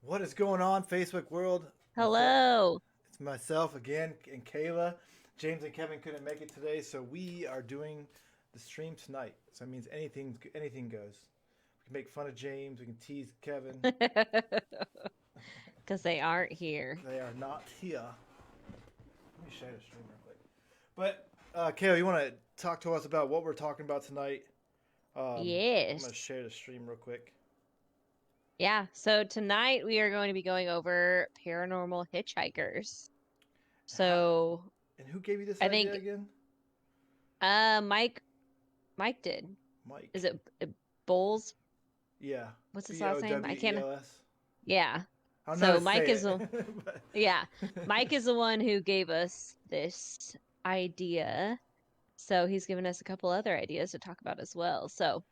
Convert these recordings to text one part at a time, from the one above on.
What is going on, Facebook world? Hello. It's myself again and Kayla. James and Kevin couldn't make it today, so we are doing the stream tonight. So that means anything goes. We can make fun of James. We can tease Kevin. Because they aren't here. They are not here. Let me share the stream real quick. But Kayla, you want to talk to us about what we're talking about tonight? Yes. I'm gonna share the stream real quick. Yeah. So tonight we are going to be going over paranormal hitchhikers. So And who gave you this I idea think again? Mike did. Mike. Is it Bowles? Yeah. What's his last name? I can't. B-O-W-E-L-S. Yeah. I don't So know how to Mike say is it, but- yeah. Mike is the one who gave us this idea. So he's given us a couple other ideas to talk about as well. So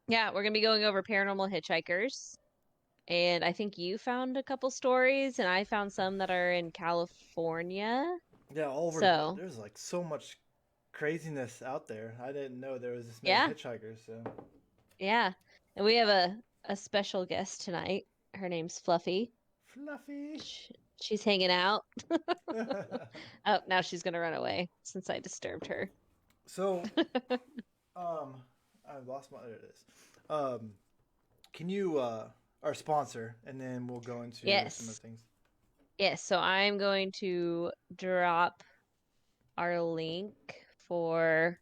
yeah, we're gonna be going over paranormal hitchhikers. And I think you found a couple stories, and I found some that are in California. Yeah, all over. So, There's like so much craziness out there. I didn't know there was this many yeah, hitchhikers. So yeah. And we have a special guest tonight. Her name's Fluffy. Fluffy. She's hanging out. Oh, now she's gonna run away since I disturbed her. So, I lost my. There it is. Can you our sponsor, and then we'll go into some of Yes. the things. Yes, so I'm going to drop our link for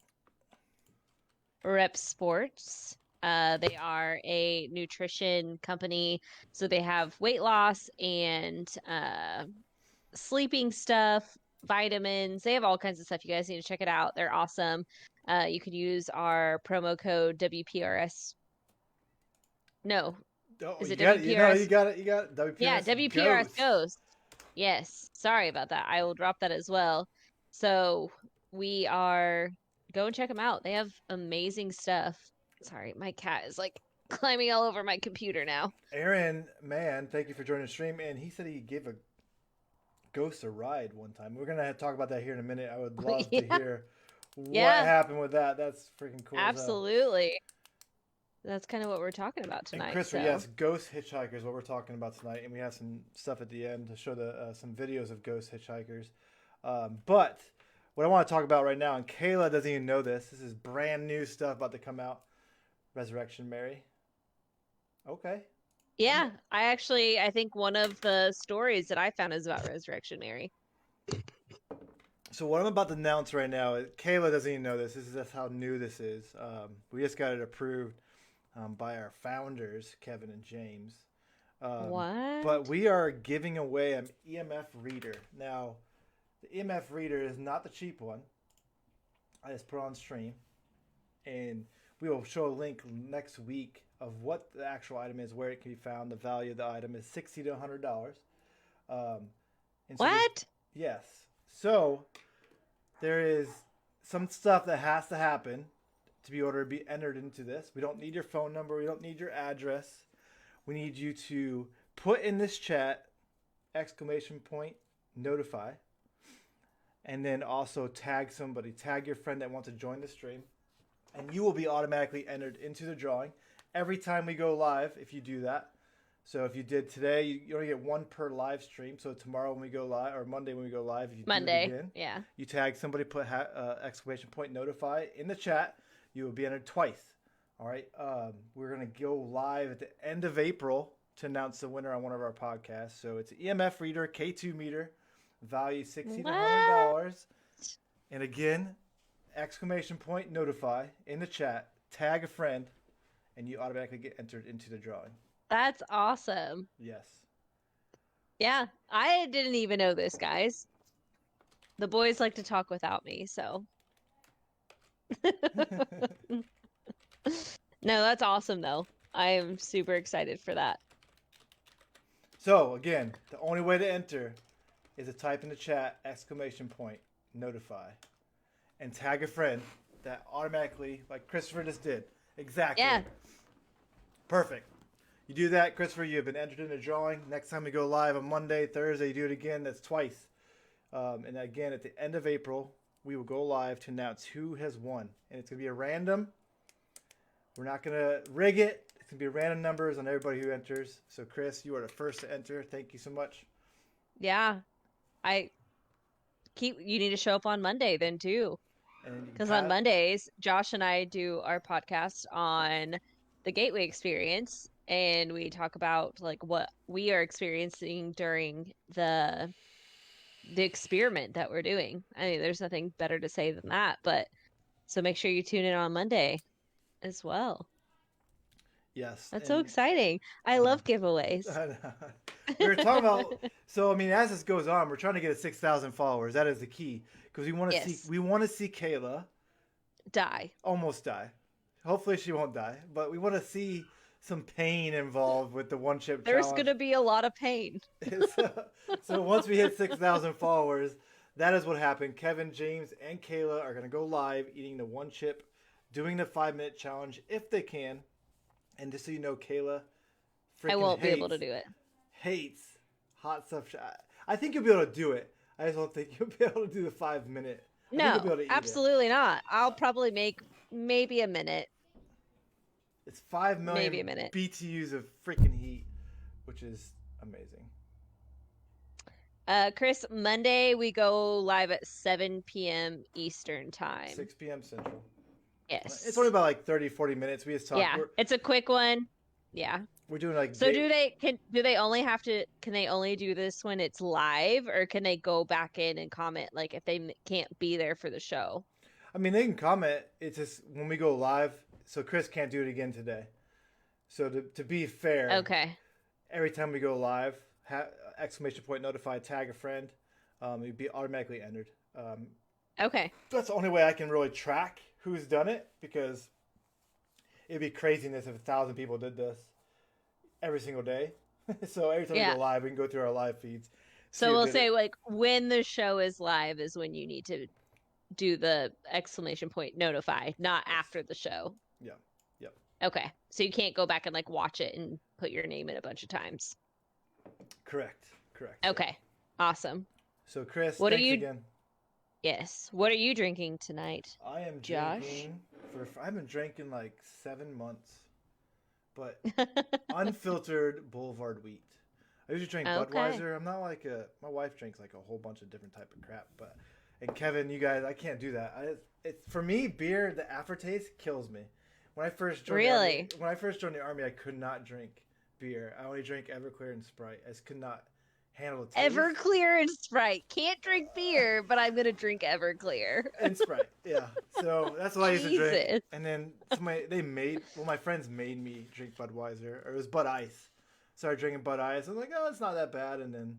Rep Sports. They are a nutrition company, so they have weight loss and sleeping stuff, vitamins. They have all kinds of stuff. You guys need to check it out. They're awesome. You could use our promo code WPRS. No, Oh, is you it got it. You know, WPRS? you got it. You got it. WPS Yeah, WPRS Ghost. Ghost. Yes, sorry about that. I will drop that as well. So we are go and check them out. They have amazing stuff. Sorry, my cat is like climbing all over my computer now. Aaron, man, thank you for joining the stream. And he said he gave a ghost a ride one time. We're gonna talk about that here in a minute. I would love to Yeah, hear what yeah, happened with that. That's freaking cool as hell. absolutely. That's kind of what we're talking about And tonight. Christopher, So, yes, ghost hitchhikers, what we're talking about tonight, and we have some stuff at the end to show the some videos of ghost hitchhikers. But what I want to talk about right now, and Kayla doesn't even know this. This is brand new stuff about to come out. Resurrection Mary. Okay. yeah, I think one of the stories that I found is about Resurrection Mary. So what I'm about to announce right now, Kayla doesn't even know this. This is just how new this is. We just got it approved by our founders, Kevin and James. What? But we are giving away an EMF reader. Now, The EMF reader is not the cheap one. I just put on stream, and we will show a link next week of what the actual item is, where it can be found. The value of the item is $60 to $100. And so What? yes. So there is some stuff that has to happen to be able to be entered into this. We don't need your phone number. We don't need your address. We need you to put in this chat !notify, and then also tag somebody. Tag your friend that wants to join the stream, and you will be automatically entered into the drawing every time we go live if you do that. So if you did today, you only get one per live stream. So tomorrow when we go live, or Monday when we go live, if you do it again, yeah. you tag somebody, put !notify in the chat. You will be entered twice. All right. We're going to go live at the end of April to announce the winner on one of our podcasts. So it's an EMF reader, K2 meter, value $60 to $100. And again, !notify in the chat, tag a friend, and you automatically get entered into the drawing. That's awesome. Yes. Yeah, I didn't even know this, guys. The boys like to talk without me, so. No, that's awesome, though. I am super excited for that. So again, the only way to enter is to type in the chat !notify and tag a friend that automatically, like Christopher just did. Exactly. Yeah. Perfect. You do that, Christopher, you have been entered in a drawing. Next time we go live on Monday, Thursday, you do it again. That's twice. And again, at the end of April, we will go live to announce who has won. And it's going to be a random. We're not going to rig it. It's going to be random numbers on everybody who enters. So, Chris, you are the first to enter. Thank you so much. Yeah. You need to show up on Monday then, too. Because on Mondays, Josh and I do our podcast on the Gateway Experience, and we talk about like what we are experiencing during the experiment that we're doing. I mean, there's nothing better to say than that, but so make sure you tune in on Monday as well. Yes. That's so exciting. I love giveaways. We were talking about, so I mean, as this goes on, we're trying to get 6,000 followers. That is the key, because we want to see Kayla die. Almost die. Hopefully she won't die, but we want to see some pain involved with the one chip There's challenge. going to be a lot of pain. So once we hit 6,000 followers, that is what happened. Kevin, James, and Kayla are going to go live eating the one chip, doing the 5-minute challenge if they can. And just so you know, Kayla I won't be able to do it. Hates hot stuff. I think you'll be able to do it. I just don't think you'll be able to do the 5-minute. No, absolutely not. I'll probably make maybe a minute. It's 5 million maybe a minute. BTUs of freaking heat, which is amazing. Chris, Monday we go live at 7 p.m. Eastern time. 6 p.m. Central. Yes. It's only about like 30, 40 minutes. We just talk. Yeah, it's a quick one. Yeah. We're doing like. So can they only do this when it's live, or can they go back in and comment like if they can't be there for the show? I mean, they can comment. It's just when we go live. So Chris can't do it again today. So to be fair. Okay. Every time we go live, !notify, tag a friend. You'd be automatically entered. Okay. That's the only way I can really track who's done it, because it'd be craziness if 1,000 people did this every single day. So every time we go live, we can go through our live feeds. So we'll say like when the show is live is when you need to do the !notify, not after the show. Yeah. Yep. Okay. So you can't go back and like watch it and put your name in a bunch of times. Correct. Okay. Awesome. So Chris, what thanks are you again. Yes. What are you drinking tonight? I am Josh? drinking I've been drinking like 7 months, but unfiltered Boulevard wheat. I usually drink Budweiser. I'm not like my wife drinks like a whole bunch of different type of crap, and Kevin, you guys, I can't do that. It's for me, beer, the aftertaste kills me. When I first joined the army, I could not drink beer. I only drank Everclear and Sprite. I just could not handle the taste. Everclear and Sprite. Can't drink beer, but I'm gonna drink Everclear and Sprite. Yeah, so that's what I used to drink. And then my friends made me drink Budweiser, or it was Bud Ice. Started drinking Bud Ice. I'm like, oh, it's not that bad. And then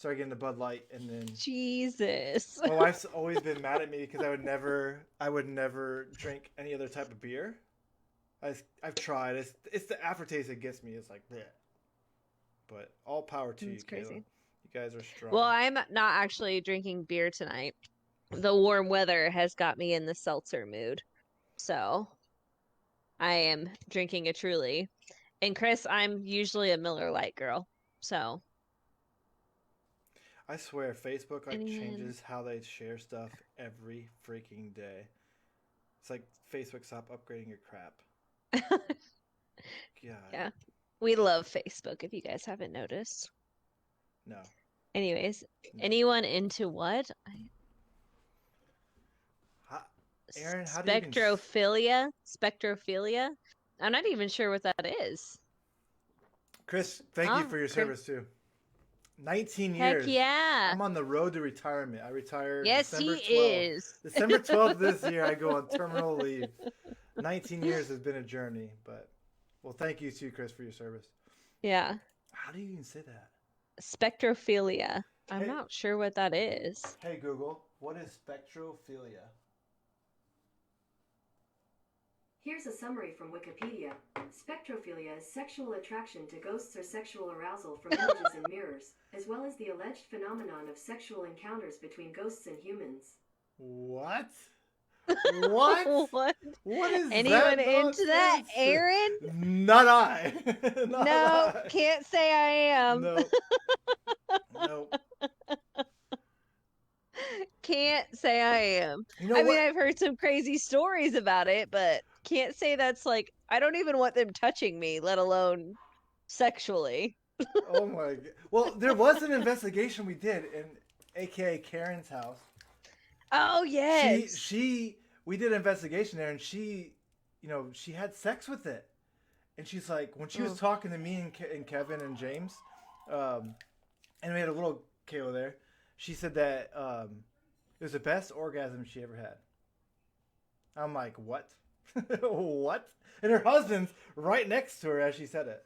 started getting the Bud Light, and then Jesus. my wife's always been mad at me because I would never drink any other type of beer. I've tried. It's the aftertaste that gets me. It's like bleh. But all power to you, It's crazy. Kayla. You guys are strong. Well, I'm not actually drinking beer tonight. The warm weather has got me in the seltzer mood. So I am drinking a Truly. And Chris, I'm usually a Miller Lite girl. So I swear, Facebook And- changes how they share stuff every freaking day. It's like Facebook, stop upgrading your crap. God. Yeah. we love Facebook if you guys haven't noticed. No. Anyways, No. anyone into what? Aaron, how do you even Spectrophilia? I'm not even sure what that is. Chris, thank you for your Chris. service too. 19 Heck years. yeah. I'm on the road to retirement. I retired Yes, December he 12th. is. December 12th this year, I go on terminal leave. 19 years has been a journey, but well, thank you too, Chris, for your service. Yeah. How do you even say that? Spectrophilia. I'm Hey. not sure what that is. Hey Google, what is spectrophilia? Here's a summary from Wikipedia. Spectrophilia is sexual attraction to ghosts or sexual arousal from images in mirrors, as well as the alleged phenomenon of sexual encounters between ghosts and humans. What? What? What? What is Anyone that into that, nonsense? Aaron? Not I. Not No, I. can't say I am. No. Nope. Can't say I am. You know I mean, what? I've heard some crazy stories about it, but can't say that's like, I don't even want them touching me, let alone sexually. Oh my god. Well, there was an investigation we did in AKA Karen's house. Oh, yes. We did an investigation there, and she had sex with it. And she's like, when she was talking to me and Kevin and James, and we had a little Kayla there, she said that it was the best orgasm she ever had. I'm like, what? What? And her husband's right next to her as she said it.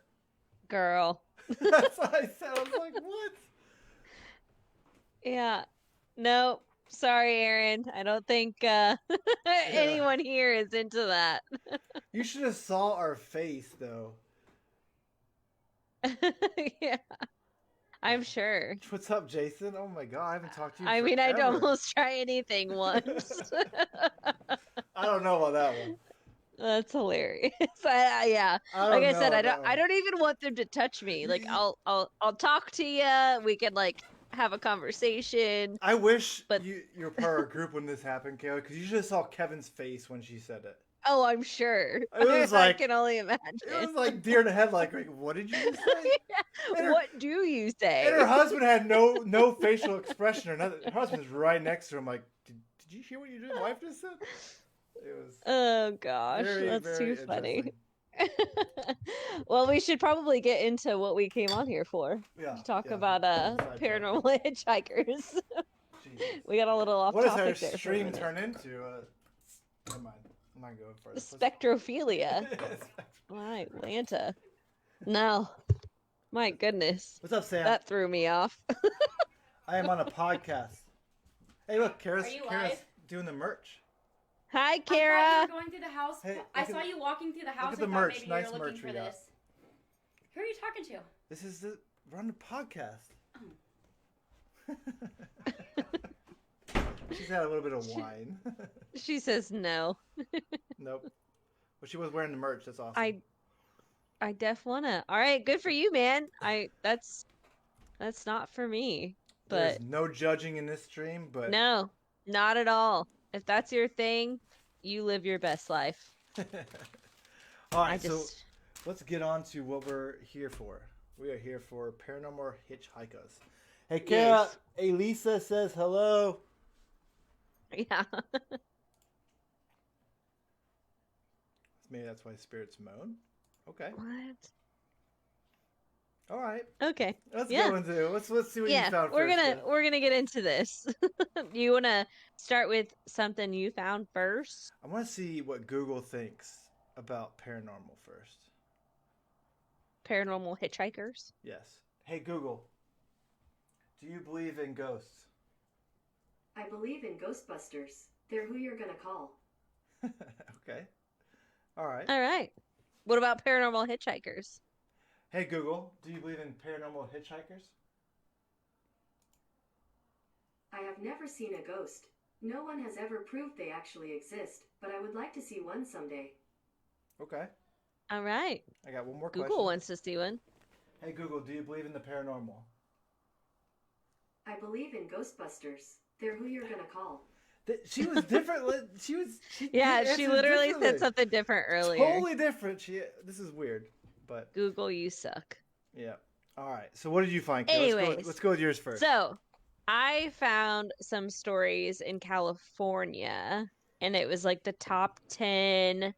Girl. That's what I said. I was like, what? Yeah. No, sorry, Aaron. I don't think anyone here is into that. You should have saw our face, though. Yeah. I'm sure. What's up, Jason? Oh my god, I haven't talked to you I mean, I'd forever. almost try anything once. I don't know about that one. That's hilarious. Yeah. I Like don't I know said, I about that don't even want them to touch me. Like I'll talk to you. We can like have a conversation. I wish But- you were part of our group when this happened, Kayla, because you should have saw Kevin's face when she said it. Oh, I'm sure. It was I like- can only imagine. It was like deer in the headlight. Like, what did you just say? And her- What do you say? And her husband had no facial expression or nothing. Her husband's right next to him. Like, did you hear what your wife just said? It was Oh gosh, very, that's very too funny. interesting. Well, we should probably get into what we came on here for. Yeah, To talk yeah. about Sidetrack. paranormal hitchhikers. Jesus. We got a little off What does topic our there for a stream minute. turn into? Never mind. I'm not going for it. Spectrophilia. My Lanta. No. My goodness. What's up, Sam? That threw me off. I am on a podcast. Hey, look, Kara's Are you Kara's live? doing the merch. Hi, I Kara. thought you were going through the house. Hey, I look saw at- you walking through the house. at the I merch. thought maybe Nice you were merch looking we for got. this. Who are you talking to? This is we're on the podcast. She's had a little bit of wine. She says no. Nope. But she was wearing the merch. That's awesome. I def wanna. All right, good for you, man. That's not for me. There's But no judging in this stream, but no, not at all. If that's your thing, you live your best life. all I right. So just let's get on to what we're here for. We are here for Paranormal Hitchhikers. Hey, Kara, Yes. Elisa says hello. yeah. Maybe that's why spirits moan. Okay. What? All right. Okay. Let's Yeah. go into let's see what you Yeah, found we're first. gonna then. we're gonna get into this. You wanna start with something you found first? I want to see what Google thinks about paranormal first. Paranormal hitchhikers. Yes. Hey Google. Do you believe in ghosts? I believe in Ghostbusters. They're who you're gonna call. Okay. All right. All right. What about paranormal hitchhikers? Hey Google, do you believe in paranormal hitchhikers? I have never seen a ghost. No one has ever proved they actually exist, but I would like to see one someday. Okay. All right. I got one more Google question. wants to see one. Hey Google, do you believe in the paranormal? I believe in Ghostbusters. They're who you're gonna call. She was different. She Yeah, she answered literally differently. said something different earlier. Totally different. This is weird, but Google, you suck. yeah. All right. So what did you find, Kay? Anyways, let's go with yours first. So I found some stories in California, and it was like the top 10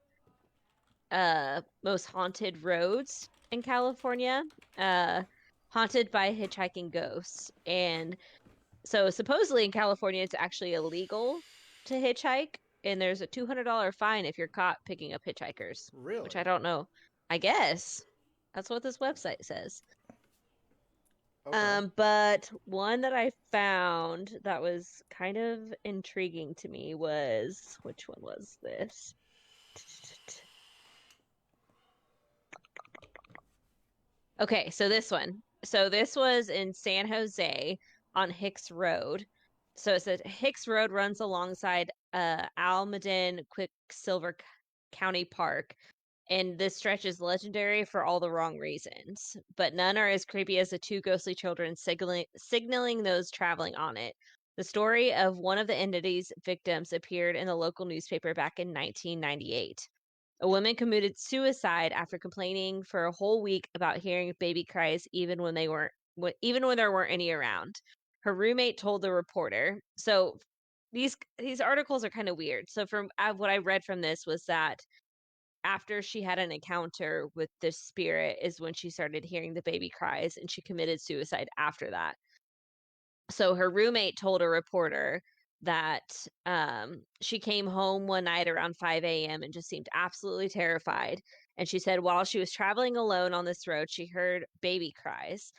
most haunted roads in California, haunted by hitchhiking ghosts. And so supposedly in California, it's actually illegal to hitchhike, and there's a $200 fine if you're caught picking up hitchhikers, Really? which I don't know. I guess that's what this website says. Okay. But one that I found that was kind of intriguing to me was, which one was this? Okay, so this one. So this was in San Jose on Hicks Road. So it says Hicks Road runs alongside Almaden Quicksilver County Park, and this stretch is legendary for all the wrong reasons. But none are as creepy as the two ghostly children signaling those traveling on it. The story of one of the entity's victims appeared in the local newspaper back in 1998. A woman committed suicide after complaining for a whole week about hearing baby cries even when there weren't any around. Her roommate told the reporter. So these articles are kind of weird. So from what I read from this was that after she had an encounter with the spirit is when she started hearing the baby cries, and she committed suicide after that. So her roommate told a reporter that she came home one night around 5 a.m. and just seemed absolutely terrified. And she said while she was traveling alone on this road, she heard baby cries.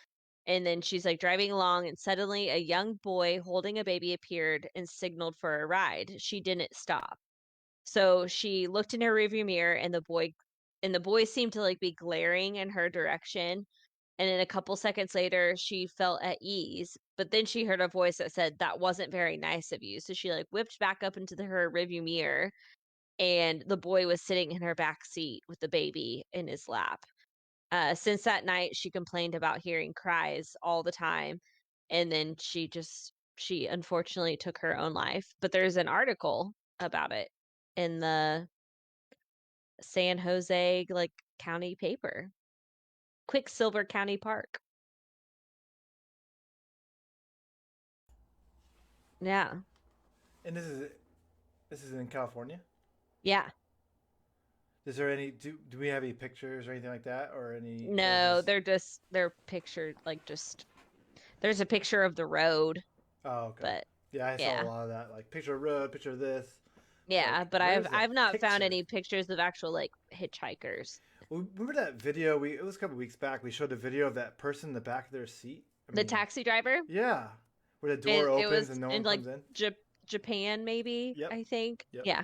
And then she's like driving along, and suddenly a young boy holding a baby appeared and signaled for a ride. She didn't stop. So she looked in her rearview mirror, and the boy seemed to like be glaring in her direction. And then a couple seconds later, she felt at ease, but then she heard a voice that said, "That wasn't very nice of you." So she like whipped back up into her rearview mirror, and the boy was sitting in her back seat with the baby in his lap. Since that night, she complained about hearing cries all the time, and then she unfortunately took her own life. But there's an article about it in the San Jose like county paper, Quicksilver County Park. Yeah. And this is in California. Yeah. Is there any do we have any pictures or anything like that, or any? No, they're pictured like just there's a picture of the road, Oh, okay. but Yeah, I saw yeah. a lot of that, like picture of road, picture of this. yeah, Like, but where's the I've not found picture? any pictures of actual like hitchhikers. Well, remember that video? It was a couple weeks back. We showed a video of that person in the back of their seat. The taxi driver? Yeah, where the door It opens was and no in one like comes in. Japan maybe, Yep. I think. Yep. Yeah.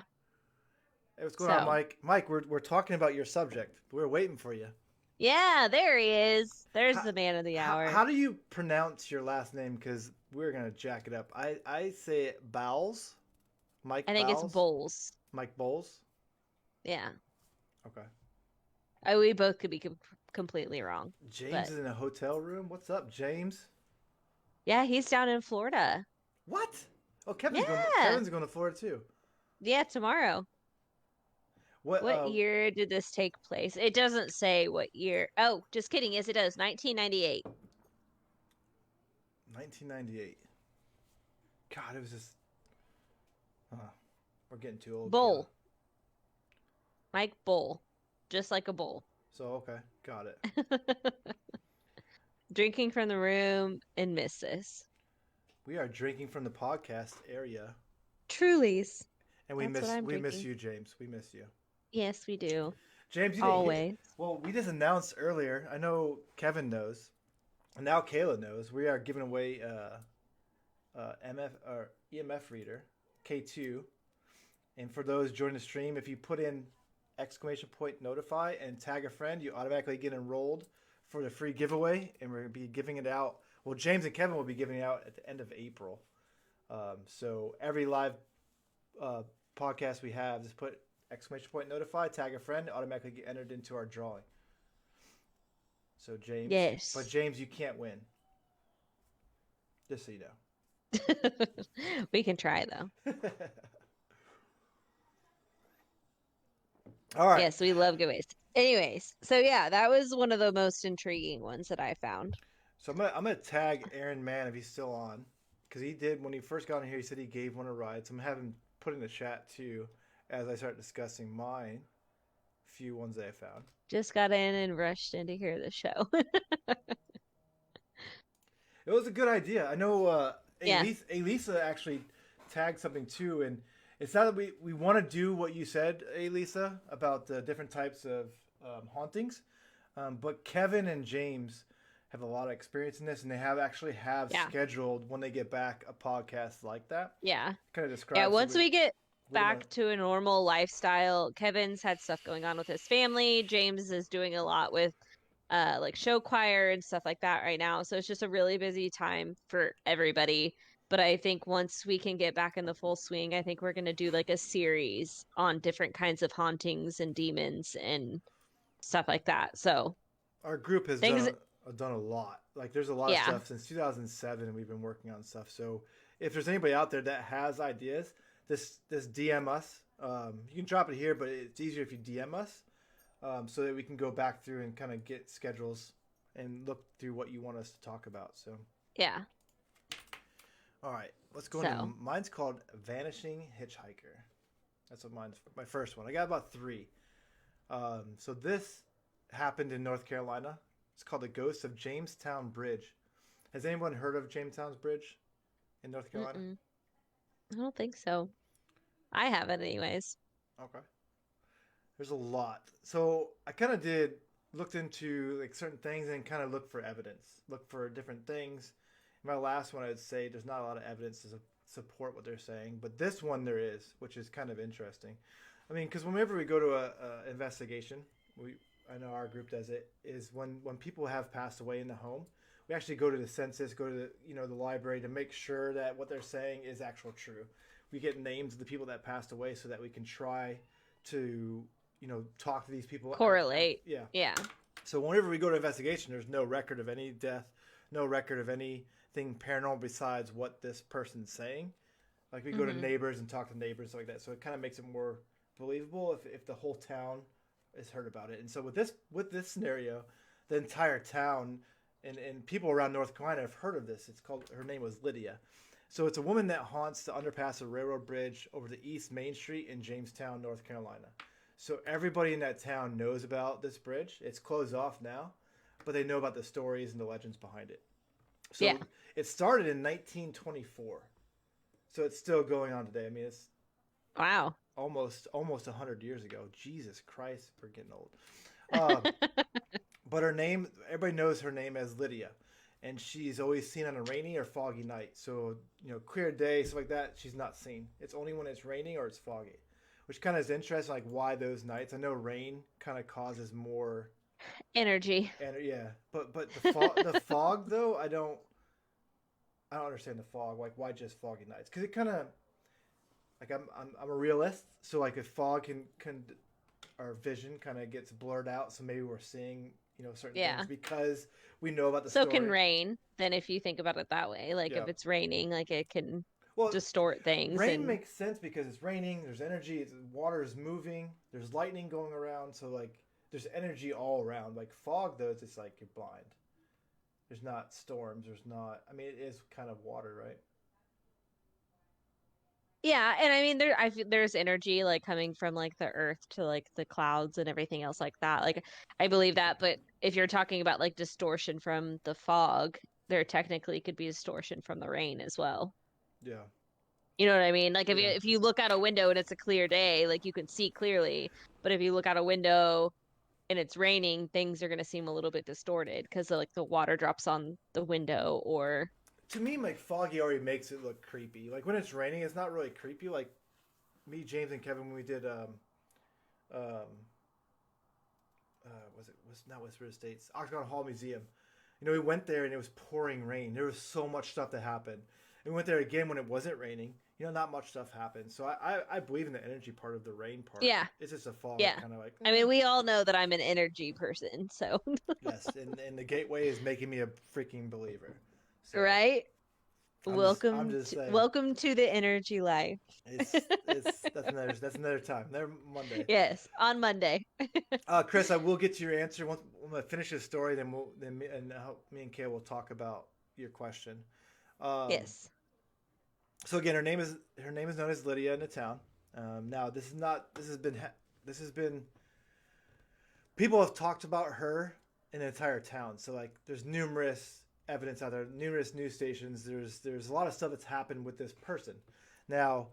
Hey, what's going on, So- Mike? Mike, we're talking about your subject. We're waiting for you. Yeah, there he is. There's How- the man of the hour. How do you pronounce your last name? Because we're gonna jack it up. I say it Bowles. Mike. I think Bowles? it's Bowles. Mike Bowles. Yeah. Okay. We both could be completely wrong. James But- is in a hotel room. What's up, James? Yeah, he's down in Florida. What? Oh, Kevin's Yeah. going to Florida too. Yeah, tomorrow. What year did this take place? It doesn't say what year. Oh, just kidding. Yes, it does. 1998. 1998. God, it was just. We're getting too old. Bull. Kayla. Mike Bull. Just like a bull. So okay, got it. Drinking from the room and miss this. We are drinking from the podcast area, Truly's. and we That's what I'm miss drinking. you, James. We miss you, Yes, we do. James. You didn't Always. Well, we just announced earlier. I know Kevin knows. And now Kayla knows we are giving away MF or EMF reader K2. And for those joining the stream, if you put in !notify and tag a friend, you automatically get enrolled for the free giveaway. And we're going to be giving it out. Well, James and Kevin will be giving it out at the end of April. So every live podcast we have, just put !notify, tag a friend, automatically get entered into our drawing. So James, Yes. But James, you can't win. Just so you know. We can try though. All right. Yes, we love giveaways. Anyways, so yeah, that was one of the most intriguing ones that I found. So I'm gonna tag Aaron Mann if he's still on, because he did when he first got in here. He said he gave one a ride. So I'm gonna have him put in the chat too, as I start discussing my few ones that I found. Just got in and rushed in to hear the show. It was a good idea. I know Yeah. Elisa actually tagged something too, and it's not that we want to do what you said, Elisa, about the different types of hauntings, but Kevin and James have a lot of experience in this, and they have Yeah. scheduled when they get back a podcast like that. Yeah. Kind of describe. Yeah, once we get we don't back wanna- to a normal lifestyle, Kevin's had stuff going on with his family. James is doing a lot with like show choir and stuff like that right now. So it's just a really busy time for everybody. But I think once we can get back in the full swing, I think we're going to do like a series on different kinds of hauntings and demons and stuff like that. So Our group has Things- done a lot. Like there's a lot Yeah. of stuff since 2007, and we've been working on stuff. So if there's anybody out there that has ideas, this DM us. You can drop it here, but it's easier if you DM us, so that we can go back through and kind of get schedules and look through what you want us to talk about. So yeah. all right, let's go So- into mine's called Vanishing Hitchhiker. That's what mine's my first one. I got about 3. So this happened in North Carolina. It's called the Ghost of Jamestown Bridge. Has anyone heard of Jamestown's Bridge in North Carolina? Mm-mm. I don't think so. I haven't anyways. Okay. There's a lot. So I kind of looked into like certain things and kind of looked for evidence, look for different things. In my last one, I would say there's not a lot of evidence to support what they're saying, but this one there is, which is kind of interesting. I mean, because whenever we go to a investigation, I know our group does it, is when people have passed away in the home, we actually go to the census, go to the library to make sure that what they're saying is actual true. We get names of the people that passed away so that we can try to talk to these people. Correlate. Yeah. Yeah. So whenever we go to investigation, there's no record of any death, no record of anything paranormal besides what this person's saying. Like we go to Mhm. neighbors and talk to neighbors like that. So it kind of makes it more believable if the whole town has heard about it. And so with this scenario, the entire town and people around North Carolina have heard of this. Her name was Lydia. So it's a woman that haunts the underpass of Railroad Bridge over the East Main Street in Jamestown, North Carolina. So everybody in that town knows about this bridge. It's closed off now, but they know about the stories and the legends behind it. So Yeah. It started in 1924. So it's still going on today. I mean, it's Wow. almost 100 years ago. Jesus Christ, we're getting old. But her name, everybody knows her name as Lydia, and she's always seen on a rainy or foggy night. So clear day, stuff like that, she's not seen. It's only when it's raining or it's foggy, which kind of is interesting. Like why those nights? I know rain kind of causes more, Energy. and yeah, but the fog though, I don't understand the fog. Like why just foggy nights? Because it kind of like I'm a realist, so like if fog can our vision kind of gets blurred out, so maybe we're seeing certain Yeah. things because we know about the So story. can rain, then if you think about it that way. Like Yeah. if it's raining, like it can Well, distort things. rain and makes sense because it's raining. There's energy. Water is moving. There's lightning going around. So like there's energy all around. Like fog though, it's just like you're blind. There's not storms. There's not. I mean, it is kind of water, right? Yeah, and I mean there's energy like coming from like the earth to like the clouds and everything else like that. Like I believe that, but if you're talking about like distortion from the fog, there technically could be distortion from the rain as well. Yeah. You know what I mean? Like Yeah. if you look out a window and it's a clear day, like you can see clearly, but if you look out a window and it's raining, things are going to seem a little bit distorted because like the water drops on the window or To me, like foggy already makes it look creepy. Like when it's raining, it's not really creepy. Like me, James, and Kevin when we did um was not Westford Estates, Octagon Hall Museum. You know, we went there and it was pouring rain. There was so much stuff that happened. And we went there again when it wasn't raining. You know, not much stuff happened. So I believe in the energy part of the rain part. Yeah. It's just a fog Yeah. kind of like. I mean, we all know that I'm an energy person, so Yes, and the gateway is making me a freaking believer. So right? I'm just saying. Welcome to the energy life. That's another time. Another Monday. Yes, on Monday. Chris, I will get to your answer once I'm gonna finish this story. Then me and Kay will talk about your question. Yes. So again, her name is known as Lydia in the town. Now this has been people have talked about her in the entire town. So like, there's numerous evidence out there, numerous news stations. There's a lot of stuff that's happened with this person. Now,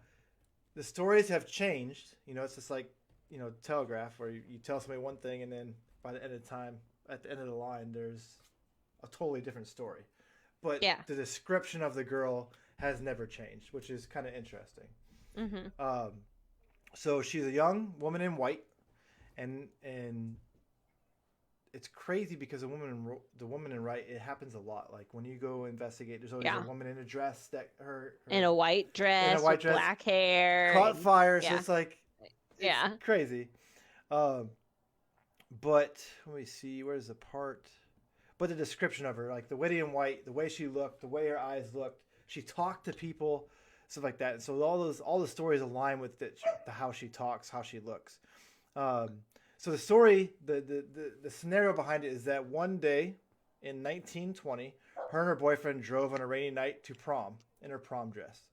the stories have changed. You know, it's just like, you know, Telegraph, where you tell somebody one thing and then by the end of the time, at the end of the line, there's a totally different story. But Yeah. the description of the girl has never changed, which is kind of interesting. Mm-hmm. So she's a young woman in white, and it's crazy because the woman in white, it happens a lot. Like when you go investigate, there's always a woman in a dress that her In a white dress, white with dress, black hair. caught fire. So yeah. it's like, it's Yeah. crazy. But let me see, where's the part? But the description of her, like the lady in white, the way she looked, the way her eyes looked, she talked to people, stuff like that. And so all the stories align with the how she talks, how she looks. So the story, the scenario behind it is that one day in 1920, her and her boyfriend drove on a rainy night to prom in her prom dress,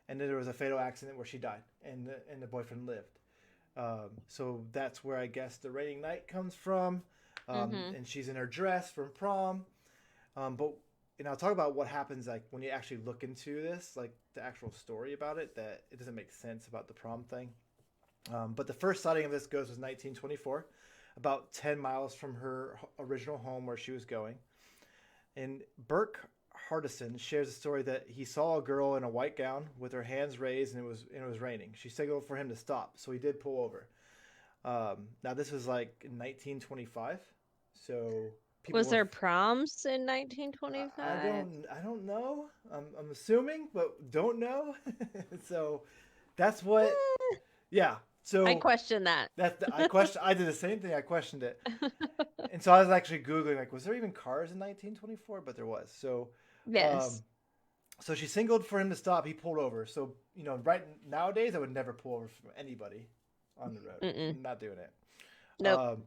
and then there was a fatal accident where she died, and the boyfriend lived. So that's where I guess the raining night comes from. And she's in her dress from prom. But I'll talk about what happens like when you actually look into this, like the actual story about it, that it doesn't make sense about the prom thing. But the first sighting of this ghost was 1924, about 10 miles from her original home where she was going. And Burke Hardison shares a story that he saw a girl in a white gown with her hands raised, and it was raining. She signaled for him to stop, so he did pull over. Now this was like in 1925, so Was there proms in 1925? I don't know. I'm assuming, but don't know. So that's what. Yeah. So I question that. I did the same thing. I questioned it, and so I was actually googling like, was there even cars in 1924? But there was. So yes. So she signaled for him to stop. He pulled over. So right nowadays, I would never pull over from anybody on the road. I'm not doing it. Nope.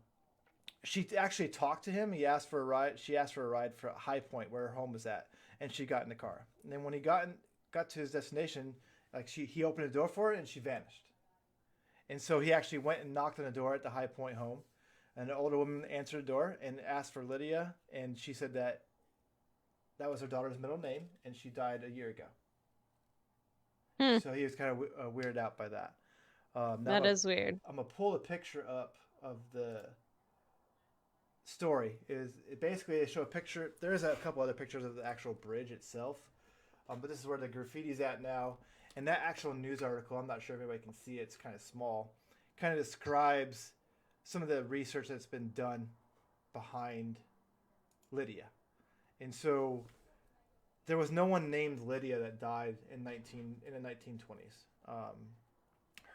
She actually talked to him. He asked for a ride. She asked for a ride for High Point, where her home was at, and she got in the car. And then when he got to his destination, like he opened the door for her, and she vanished. And so he actually went and knocked on the door at the High Point home, and the older woman answered the door and asked for Lydia, and she said that was her daughter's middle name, and she died a year ago. So he was kind of weirded out by that. That is weird. I'm gonna pull a picture up of the story. Basically they show a picture. There's a couple other pictures of the actual bridge itself, but this is where the graffiti's at now. And that actual news article, I'm not sure if anybody can see it. It's kind of small. Kind of describes some of the research that's been done behind Lydia. And so there was no one named Lydia that died in the 1920s.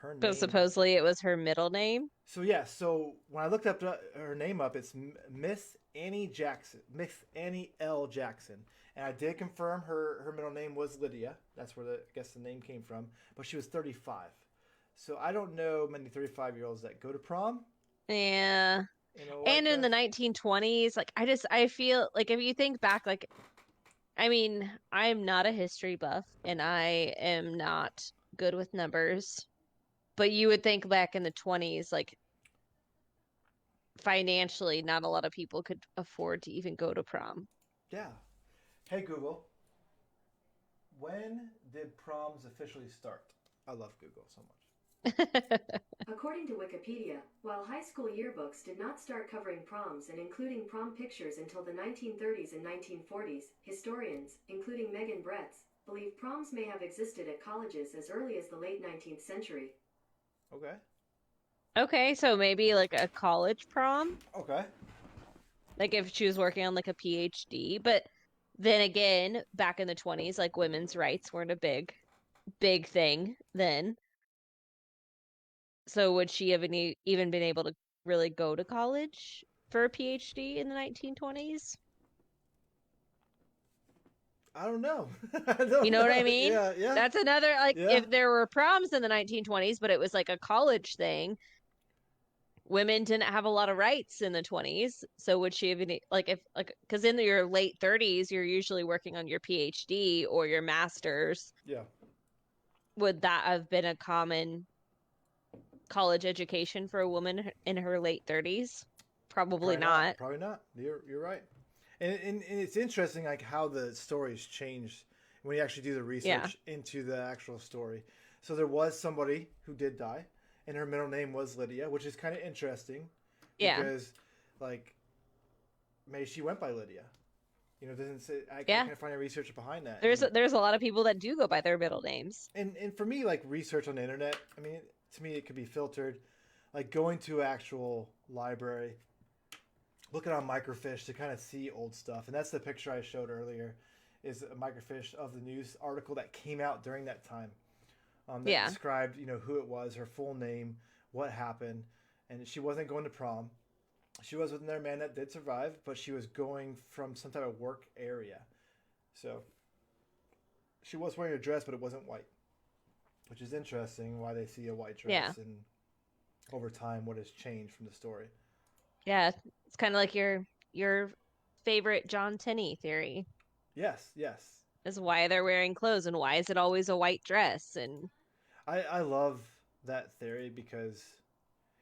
Her name. But supposedly it was her middle name. So yeah, so when I looked up her name up, it's Miss Annie Jackson, Miss Annie L. Jackson, and I did confirm her middle name was Lydia. That's where I guess the name came from. But she was 35, so I don't know many 35-year-olds that go to prom. Yeah. And in the 1920s, like I feel like if you think back, like, I mean, I'm not a history buff and I am not good with numbers, but you would think back in the 20s, like financially, not a lot of people could afford to even go to prom. Yeah. Hey Google, when did proms officially start? I love Google so much. According to Wikipedia, while high school yearbooks did not start covering proms and including prom pictures until the 1930s and 1940s, historians, including Megan Bretz, believe proms may have existed at colleges as early as the late 19th century. Okay. Okay, so maybe like a college prom, Okay. like if she was working on like a PhD. But then again, back in the 20s, like women's rights weren't a big thing then. So would she have even been able to really go to college for a PhD in the 1920s? I don't know. I don't You know what I know. mean? Yeah, yeah. That's another, like, Yeah. if there were proms in the 1920s, but it was like a college thing, women didn't have a lot of rights in the 20s. So would she have been, like, if, like, because in your late 30s, you're usually working on your PhD or your master's. Yeah. Would that have been a common college education for a woman in her late 30s? Probably not. Probably not. You're right. And it's interesting like how the stories changed when you actually do the research into the actual story. So there was somebody who did die, and her middle name was Lydia, which is kind of interesting. Yeah. Because, like, maybe she went by Lydia. You know, it doesn't say. I Yeah. can't find any research behind that. There's a lot of people that do go by their middle names. And for me, like research on the internet, I mean, to me, it could be filtered. Like going to actual library, looking on microfiche to kind of see old stuff, and that's the picture I showed earlier, is a microfiche of the news article that came out during that time. That Yeah. described, you know, who it was, her full name, what happened, and she wasn't going to prom. She was with another man that did survive, but she was going from some type of work area. So she was wearing a dress, but it wasn't white, which is interesting why they see a white dress Yeah. and over time what has changed from the story. Yeah, it's kind of like your favorite John Tenney theory Yes, yes. is why they're wearing clothes and why is it always a white dress and I love that theory because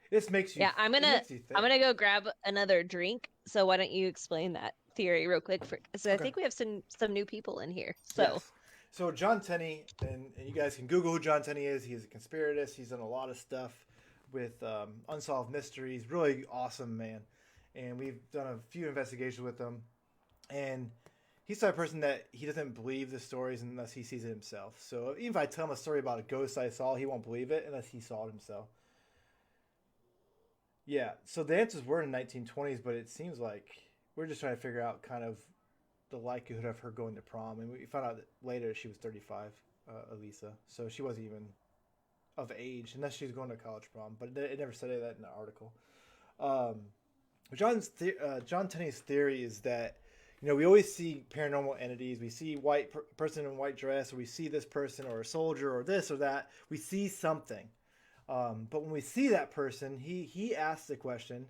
this makes you yeah, I'm it gonna makes you think. I'm gonna go grab another drink. So why don't you explain that theory real quick? So I Okay. think we have some new people in here. So Yes. So John Tenney, and you guys can Google who John Tenney is. He's a conspiratist. He's done a lot of stuff with unsolved mysteries. Really awesome man, and we've done a few investigations with him. And he's the type of person that he doesn't believe the stories unless he sees it himself. So even if I tell him a story about a ghost I saw, he won't believe it unless he saw it himself. Yeah. So the answers were in the 1920s, but it seems like we're just trying to figure out kind of the likelihood of her going to prom, and we found out that later she was 35, Elisa, so she wasn't even of age unless she was going to college prom. But it never said that in the article. John Tenney's theory is that we always see paranormal entities. We see person in white dress, or we see this person, or a soldier, or this or that. We see something, but when we see that person, he asks the question,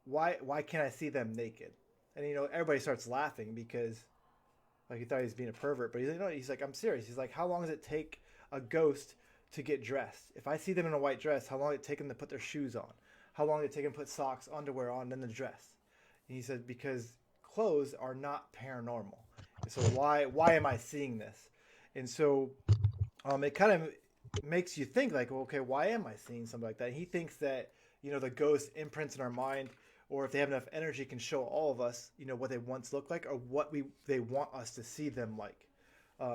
why can't I see them naked? And everybody starts laughing because like he thought he was being a pervert, but he's like, I'm serious. He's like, how long does it take a ghost to get dressed? If I see them in a white dress, how long does it take them to put their shoes on? How long does it take them to put socks, underwear on, then the dress? And he said, because clothes are not paranormal. So why am I seeing this? And so it kind of makes you think like, well, okay, why am I seeing something like that? He thinks that the ghost imprints in our mind, or if they have enough energy, can show all of us, what they once looked like, or what they want us to see them like,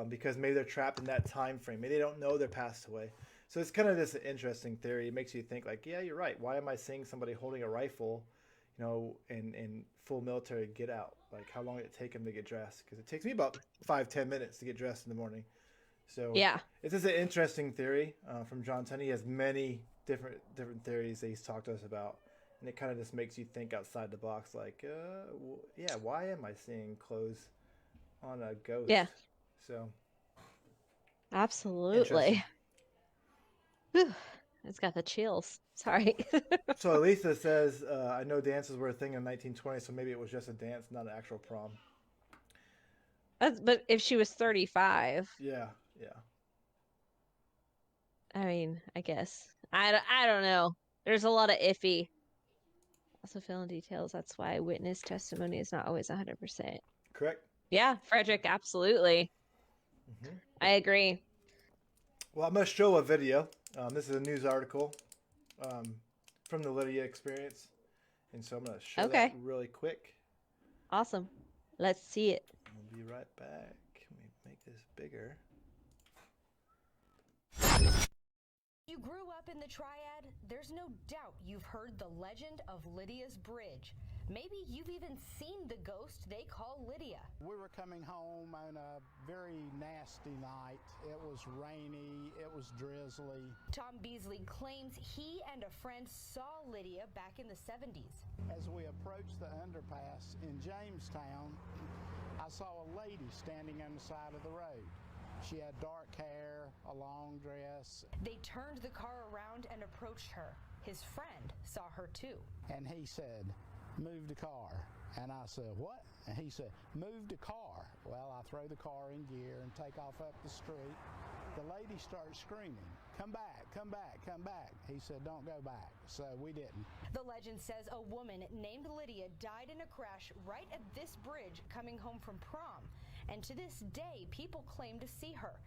because maybe they're trapped in that time frame. Maybe they don't know they're passed away. So it's kind of this interesting theory. It makes you think like, yeah, you're right. Why am I seeing somebody holding a rifle, in full military get out? Like, how long did it take them to get dressed? Because it takes me about 5-10 minutes to get dressed in the morning. So yeah, it's just an interesting theory from John Tenney. He has many different theories that he's talked to us about. And it kind of just makes you think outside the box, like, yeah, why am I seeing clothes on a ghost? Yeah. So. Absolutely. Whew. It's got the chills. Sorry. So Elisa says, I know dances were a thing in the 1920s, so maybe it was just a dance, not an actual prom. But if she was 35. Yeah. I mean, I guess. I don't know. There's a lot of iffy. Also fill in details. That's why witness testimony is not always 100%. Correct. Yeah, Frederick, absolutely. Mm-hmm. I agree. Well, I'm going to show a video. This is a news article from the Lydia experience. And so I'm going to show Okay. that really quick. Awesome. Let's see it. We'll be right back. Let me make this bigger. You grew up in the Triad, there's no doubt you've heard the legend of Lydia's Bridge. Maybe you've even seen the ghost they call Lydia. We were coming home on a very nasty night. It was rainy, it was drizzly. Tom Beasley claims he and a friend saw Lydia back in the 70s. As we approached the underpass in Jamestown, I saw a lady standing on the side of the road. She had dark hair, a long dress. They turned the car around and approached her. His friend saw her too. And he said, "Move the car." And I said, "What?" And he said, "Move the car." Well, I throw the car in gear and take off up the street. The lady starts screaming, "Come back, come back, come back." He said, "Don't go back." So we didn't. The legend says a woman named Lydia died in a crash right at this bridge coming home from prom. And to this day, people claim to see her.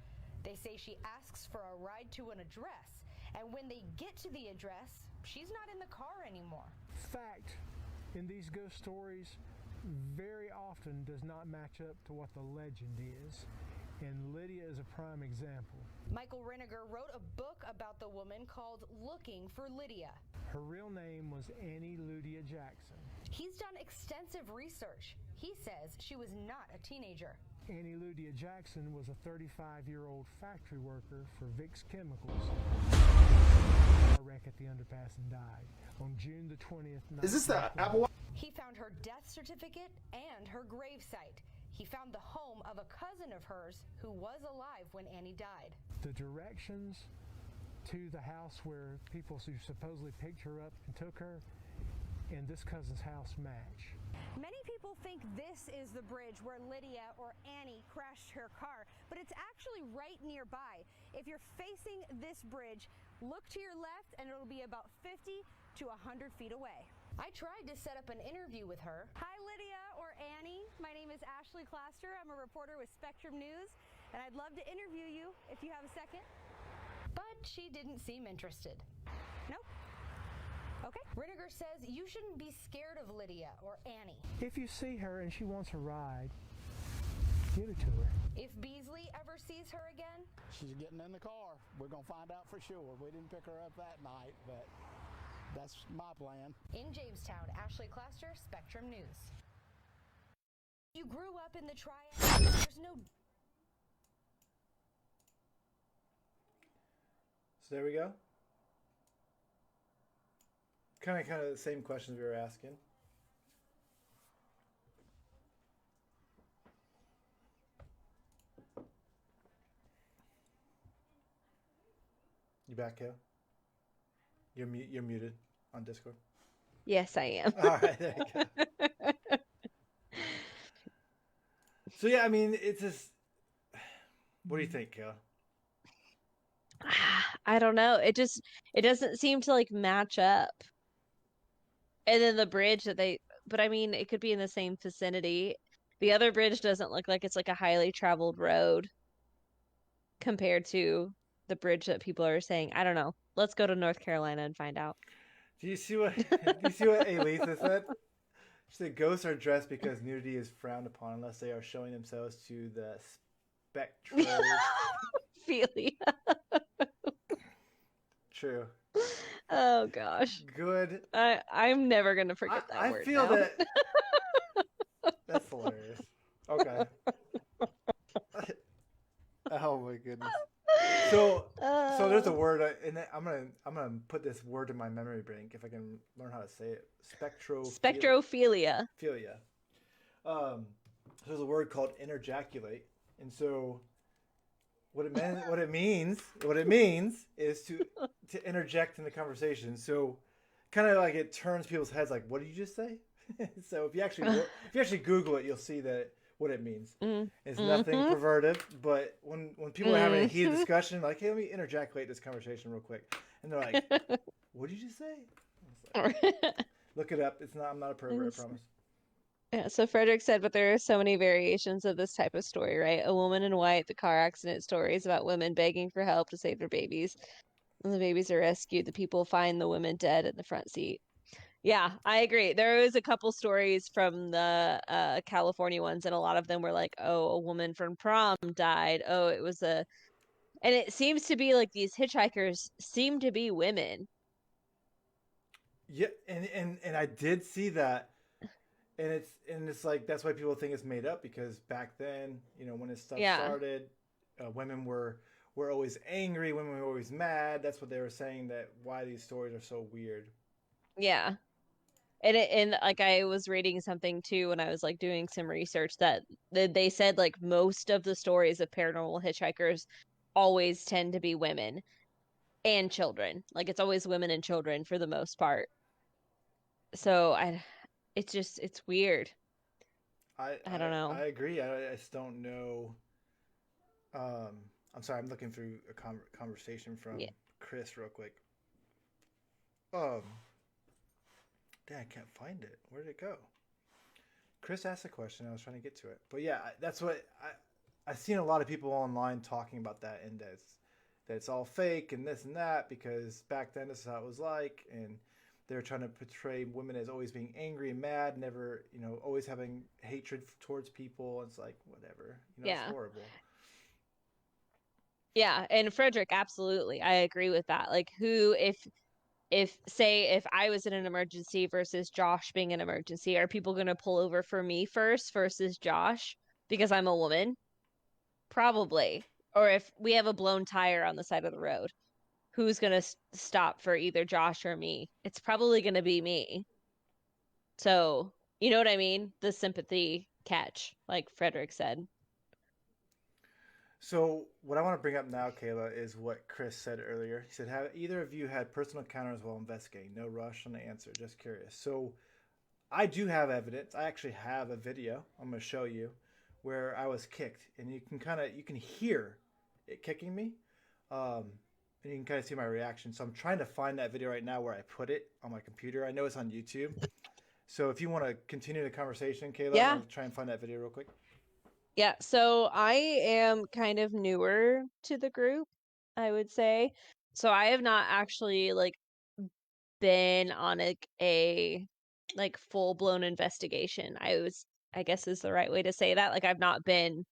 They say she asks for a ride to an address. And when they get to the address, she's not in the car anymore. Fact in these ghost stories very often does not match up to what the legend is. And Lydia is a prime example. Michael Rennegar wrote a book about the woman called Looking for Lydia. Her real name was Annie Lydia Jackson. He's done extensive research. He says she was not a teenager. Annie Lydia Jackson was a 35-year-old factory worker for Vicks Chemicals. A wreck at the underpass and died on June the 20th. Is this the Apple? He found her death certificate and her gravesite. He found the home of a cousin of hers who was alive when Annie died. The directions to the house where people who supposedly picked her up and took her and this cousin's house match. Many people think this is the bridge where Lydia or Annie crashed her car, but it's actually right nearby. If you're facing this bridge, look to your left and it'll be about 50 to 100 feet away. I tried to set up an interview with her. Hi Lydia or Annie, my name is Ashley Claster. I'm a reporter with Spectrum News, and I'd love to interview you if you have a second. But she didn't seem interested. Nope. Okay. Rennegar says you shouldn't be scared of Lydia or Annie. If you see her and she wants a ride, give it to her. If Beasley ever sees her again, She's getting in the car. We're going to find out for sure. We didn't pick her up that night, but that's my plan. in Jamestown, Ashley Claster, Spectrum News. You grew up in the Triad. There's no So there we go. Kind of the same questions we were asking. You back, Kale? You're muted on Discord. Yes, I am. All right, there you go. So yeah, I mean, it's just. What do you think, Kale? I don't know. It doesn't seem to like match up. And then the bridge but I mean, it could be in the same vicinity. The other bridge doesn't look like it's like a highly traveled road compared to the bridge that people are saying. I don't know. Let's go to North Carolina and find out. Do you see what Elisa said? She said ghosts are dressed because nudity is frowned upon unless they are showing themselves to the Feely. True. Oh gosh. Good. I'm never gonna forget that I word. feel now. that. That's hilarious. Okay. Oh my goodness. So there's a word, and I'm gonna put this word in my memory bank if I can learn how to say it. Spectrophilia. Philia. There's a word called interjaculate, and so what it means is to interject in the conversation. So kind of like it turns people's heads, like, what did you just say? So if you actually Google it, you'll see that what it means. It's nothing pervertive, but when people are having a heated discussion, like, hey, let me interjaculate this conversation real quick, and they're like, what did you just say? Like, look it up. I'm not a pervert, I promise. Yeah, so Frederick said, but there are so many variations of this type of story, right? A Woman in White, the car accident stories about women begging for help to save their babies. When the babies are rescued, the people find the women dead in the front seat. Yeah, I agree. There was a couple stories from the California ones, and a lot of them were like, oh, a woman from prom died. Oh, it was a, and it seems to be like these hitchhikers seem to be women. Yeah, and I did see that, and it's like that's why people think it's made up because back then, when this stuff Yeah, started, women were always angry, women were always mad. That's what they were saying, that why these stories are so weird. yeah. And like I was reading something too when I was like doing some research that they said like most of the stories of paranormal hitchhikers always tend to be women and children. Like it's always women and children for the most part. So it's weird. I I don't I, know. I agree. I just don't know. Um, I'm sorry. I'm looking through a conversation from Yeah. Chris real quick. Um, Dang, I can't find it. Where did it go? Chris asked a question. I was trying to get to it, but yeah, that's what I've seen a lot of people online talking about that, and that it's all fake and this and that because back then this is how it was like, and they're trying to portray women as always being angry and mad, never, always having hatred towards people. It's like whatever, it's Yeah. horrible. Yeah, and Frederick, absolutely. I agree with that. Like who if say if I was in an emergency versus Josh being an emergency, are people going to pull over for me first versus Josh because I'm a woman? Probably. Or if we have a blown tire on the side of the road, who's going to stop for either Josh or me? It's probably going to be me. So, you know what I mean? The sympathy catch, like Frederick said. So what I want to bring up now, Kayla, is what Chris said earlier. He said, "Have either of you had personal encounters while investigating? No rush on the answer. Just curious." So I do have evidence. I actually have a video I'm going to show you where I was kicked, and you can hear it kicking me, um, and you can kind of see my reaction. So I'm trying to find that video right now where I put it on my computer. I know it's on YouTube. So if you want to continue the conversation, Kayla, I'm Yeah. going to try and find that video real quick. Yeah, so I am kind of newer to the group, I would say. So I have not actually like been on a like full-blown investigation. I guess is the right way to say that. Like I've not done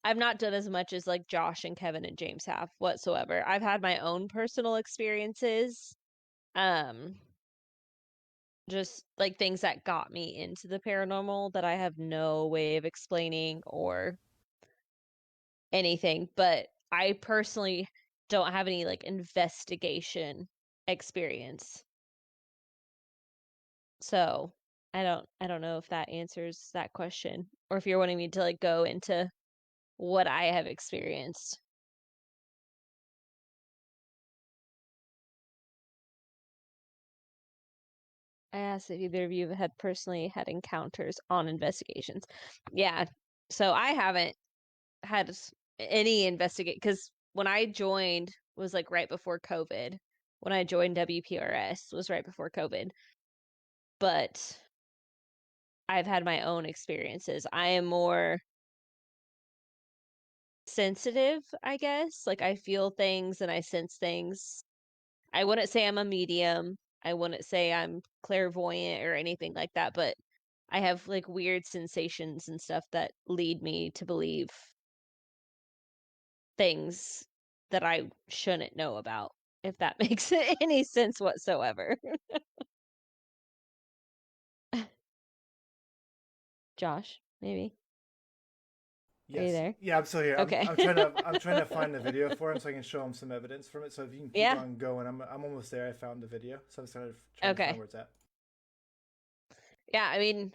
as much as like Josh and Kevin and James have whatsoever. I've had my own personal experiences, um, just like things that got me into the paranormal that I have no way of explaining or anything, but I personally don't have any like investigation experience. So I don't know if that answers that question or if you're wanting me to like go into what I have experienced. I asked if either of you have had personally had encounters on investigations. Yeah. So I haven't had any investigate because when I joined was like right before COVID. When I joined WPRS was right before COVID. But I've had my own experiences. I am more sensitive, I guess. Like I feel things and I sense things. I wouldn't say I'm a medium. I wouldn't say I'm clairvoyant or anything like that, but I have like weird sensations and stuff that lead me to believe things that I shouldn't know about, if that makes any sense whatsoever. Josh, maybe. Are you Yes, there? yeah, I'm still here. I'm, Okay. I'm trying to I'm trying to find the video for him so I can show him some evidence from it. So if you can keep Yeah. on going, I'm almost there. I found the video, so I'm just trying to Okay. find where it's at. Yeah, I mean,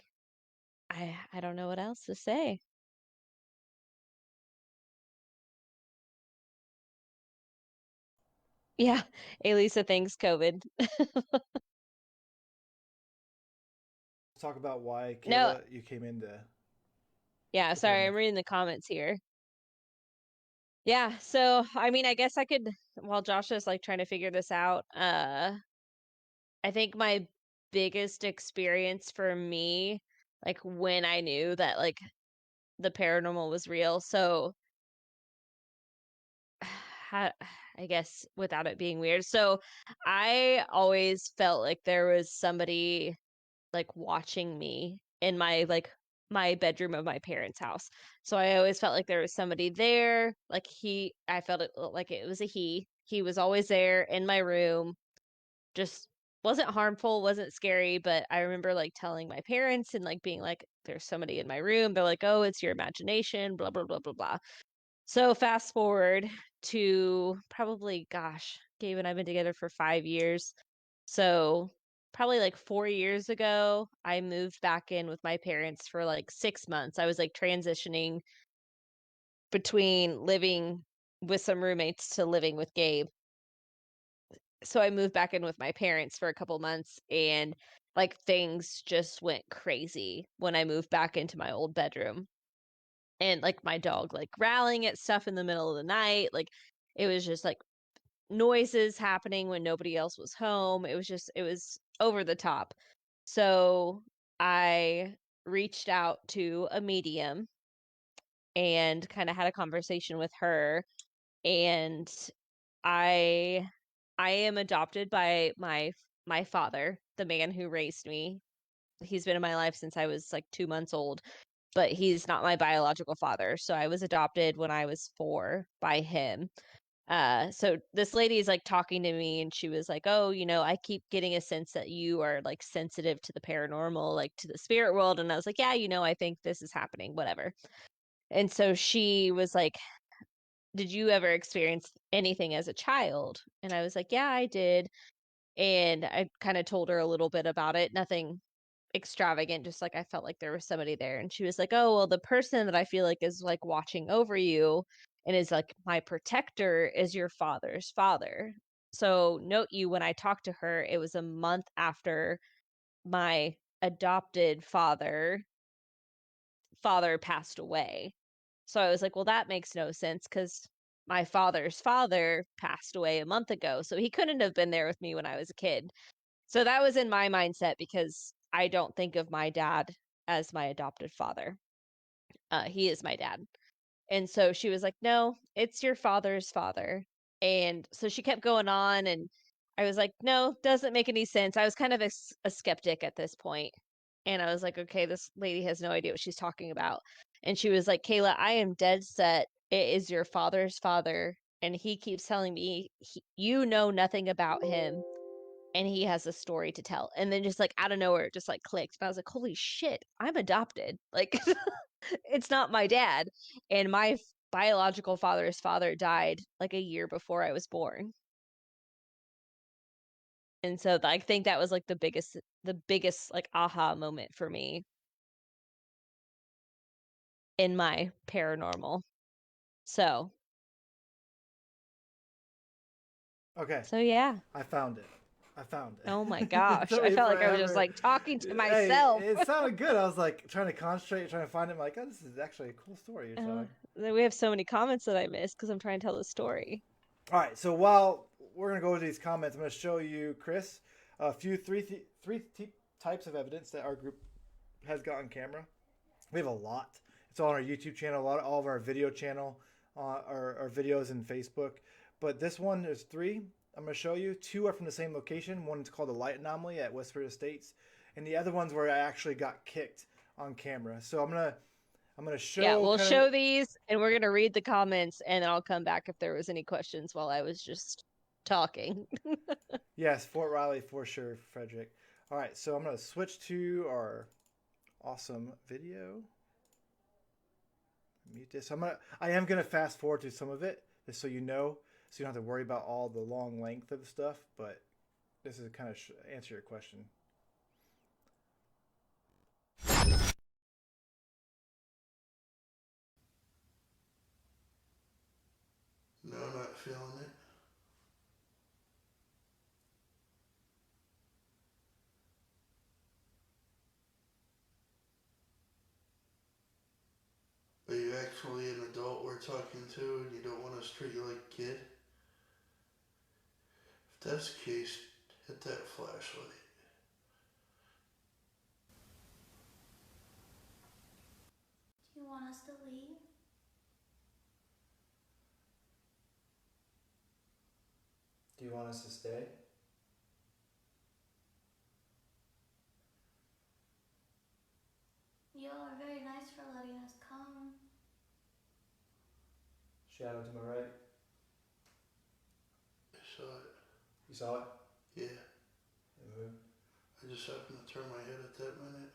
I don't know what else to say. Yeah, Elisa thinks COVID. Let's talk about why No, Kayla you came into yeah, the sorry, I'm paranormal. reading the comments here. Yeah, so I mean, I guess I could while Josh is like trying to figure this out, I think my biggest experience for me like when I knew that like the paranormal was real. So I guess without it being weird. So I always felt like there was somebody like watching me in my bedroom of my parents' house. So I always felt like there was somebody there. Like I felt it like it was a he. He was always there in my room. Just wasn't harmful, wasn't scary, but I remember like telling my parents and like being like, there's somebody in my room. They're like, oh, it's your imagination, blah, blah, blah, blah, blah. So fast forward to probably, gosh, Gabe and I've been together for 5 years. So probably like 4 years ago, I moved back in with my parents for like 6 months. I was like transitioning between living with some roommates to living with Gabe. So I moved back in with my parents for a couple months and like things just went crazy when I moved back into my old bedroom. And like my dog like growling at stuff in the middle of the night, like it was just like noises happening when nobody else was home. It was over the top. So I reached out to a medium and kind of had a conversation with her, and I I am adopted by my father, the man who raised me. He's been in my life since I was like 2 months old, but he's not my biological father. So I was adopted when I was 4 by him. So this lady is like talking to me and she was like, "Oh, I keep getting a sense that you are like sensitive to the paranormal, like to the spirit world." And I was like, "Yeah, I think this is happening, whatever." And so she was like, "Did you ever experience anything as a child?" And I was like, "Yeah, I did." And I kind of told her a little bit about it. Nothing extravagant, just like I felt like there was somebody there. And she was like, "Oh, well, the person that I feel like is like watching over you and is like my protector is your father's father." So note you, when I talked to her, it was a month after my adopted father passed away. So I was like, well, that makes no sense because my father's father passed away a month ago. So he couldn't have been there with me when I was a kid. So that was in my mindset because I don't think of my dad as my adopted father. He is my dad. And so she was like, "No, it's your father's father." And so she kept going on, and I was like, "No, doesn't make any sense." I was kind of a skeptic at this point. And I was like, "Okay, this lady has no idea what she's talking about." And she was like, "Kayla, I am dead set. It is your father's father. And he keeps telling me you know nothing about him, and he has a story to tell." And then just like out of nowhere, it just like clicked. And I was like, "Holy shit, I'm adopted." Like, it's not my dad. And my biological father's father died like a year before I was born. And so I think that was like the biggest like aha moment for me in my paranormal. So Okay, yeah. I found it. I found it. Oh my It gosh. took I me felt like I was just forever. like talking to Hey, myself. it sounded good. I was like trying to concentrate, trying to find it. I'm like, oh, this is actually a cool story you're telling. We have so many comments that I missed because I'm trying to tell the story. All right, so while we're gonna go over these comments, I'm gonna show you, Chris, a few types of evidence that our group has got on camera. We have a lot. It's all on our YouTube channel, all of our video channel, our videos in Facebook. But this one, there's 3 I'm going to show you. 2 are from the same location. One is called the Light Anomaly at Westford Estates, and the other one's where I actually got kicked on camera. So I'm gonna show. Yeah, we'll show these, and we're gonna read the comments, and then I'll come back if there was any questions while I was just talking. Yes, Fort Riley for sure, Frederick. All right, so I'm gonna switch to our awesome video. Mute this. I am gonna fast forward to some of it, just so you know, so you don't have to worry about all the long length of stuff. But this is kind of answer your question. No, not feeling it. Are you actually an adult we're talking to and you don't want us to treat you like a kid? If that's the case, hit that flashlight. want us to leave? Do you want us to stay? Y'all are very nice for letting us come. Shadow to my right. I saw it. You saw it? Yeah. It moved. I just happened to turn my head at that minute.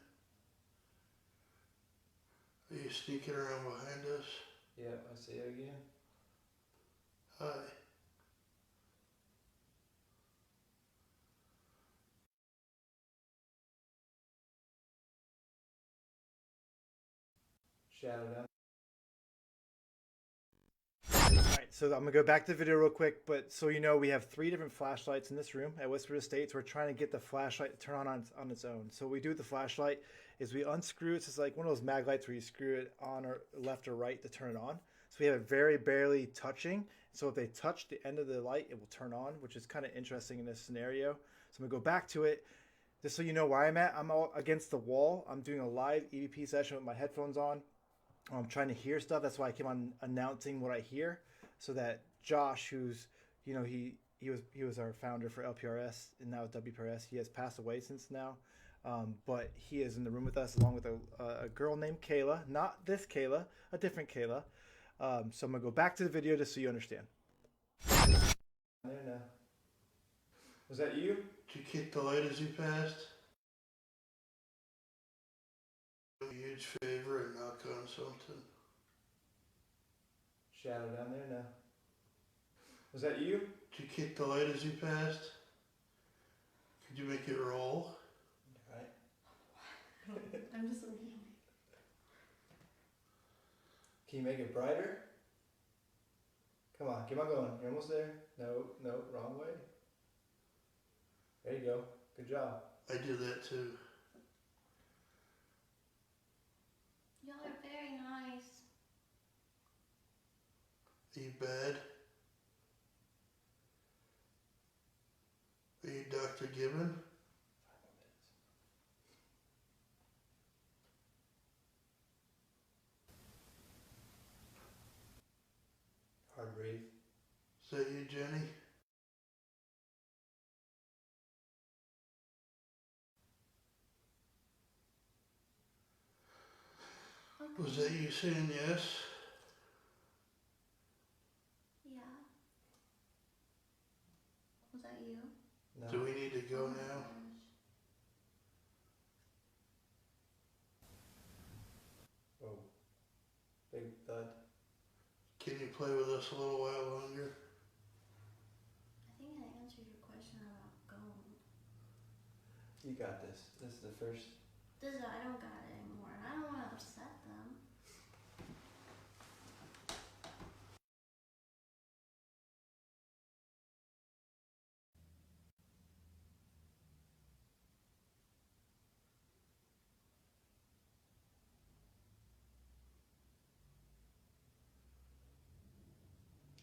Are you sneaking around behind us? Yep, I see it again. Hi. Shadow down. Alright, so I'm gonna go back to the video real quick, but so you know, we have 3 different flashlights in this room at Whisper Estates. We're trying to get the flashlight to turn on its own. So what we do with the flashlight is we unscrew it. So it's like one of those mag lights where you screw it on or left or right to turn it on. So we have it very barely touching. So if they touch the end of the light, it will turn on, which is kind of interesting in this scenario. So I'm gonna go back to it. Just so you know where I'm at, I'm all against the wall. I'm doing a live EVP session with my headphones on. I'm trying to hear stuff. That's why I keep on announcing what I hear, so that Josh, who's, you know, he was our founder for LPRS and now WPRS. He has passed away since now, but he is in the room with us along with a girl named Kayla. Not this Kayla, a different Kayla. So I'm gonna go back to the video just so you understand. There now. Was that you? Did you kick the light as you passed? A huge favor and knock on something. Shadow down there now. Was that you? Did you kick the light as you passed? Could you make it roll? Alright. I'm just looking. Can you make it brighter? Come on, keep on going. You're almost there. No, wrong way. There you go. Good job. I do that too. Y'all are very nice. Are you bad? Are you Dr. Gibbon? Hard breathe. Is that you, Jenny? Okay. Was that you saying yes? Yeah. Was that you? No. Do we need to go Oh my now? gosh. Whoa. Big thud. Can you play with us a little while longer? I think I answered your question about going. You got this. This is the first. I don't got it anymore, and I don't want to upset them.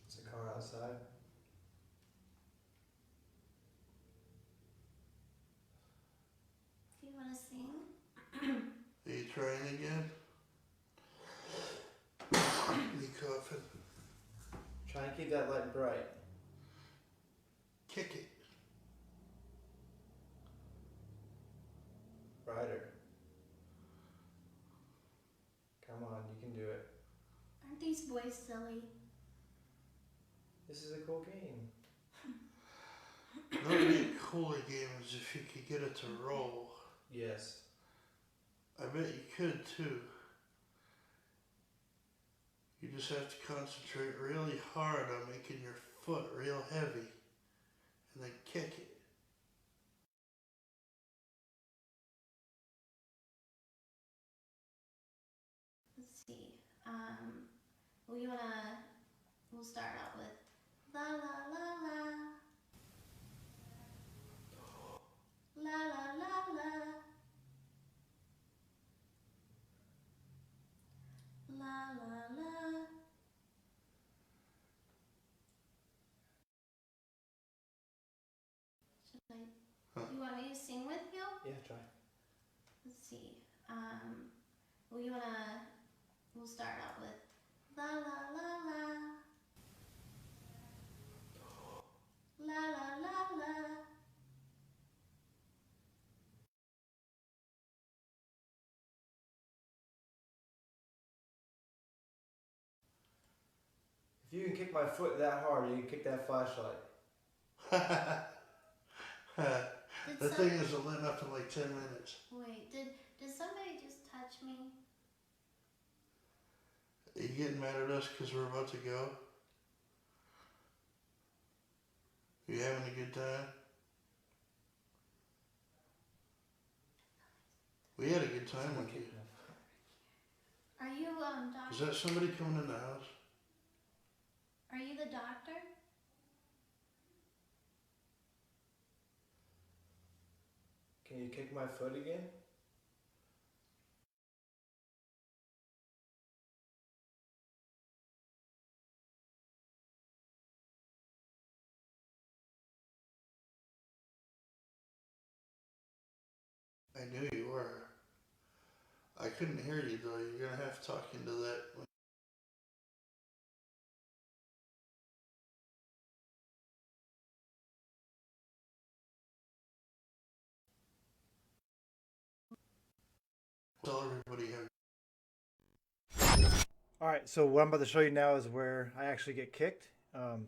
It's a car outside. Do you want to sing? Are you trying again? You coughing? Try and keep that light bright. Kick it. Brighter. Come on, you can do it. Aren't these boys silly? This is a cool game. What would be a cooler game is if you could get it to roll. Yes. I bet you could too. You just have to concentrate really hard on making your foot real heavy and then kick it. Let's see. We'll start out with la la la la. La la la la. La la la. You want me to sing with you? Yeah, try. Let's see. You wanna We'll start out with la la la la. La la la la. If you can kick my foot that hard, you can kick that flashlight. The thing isn't lit up in like 10 minutes. Wait, did somebody just touch me? Are you getting mad at us because we're about to go? You having a good time? We had a good time with you. Are you Is doctor? that somebody coming in the house? Are you the doctor? Can you kick my foot again? I knew you were. I couldn't hear you though. You're gonna have to talk into that. Tell everybody how. All right, so what I'm about to show you now is where I actually get kicked.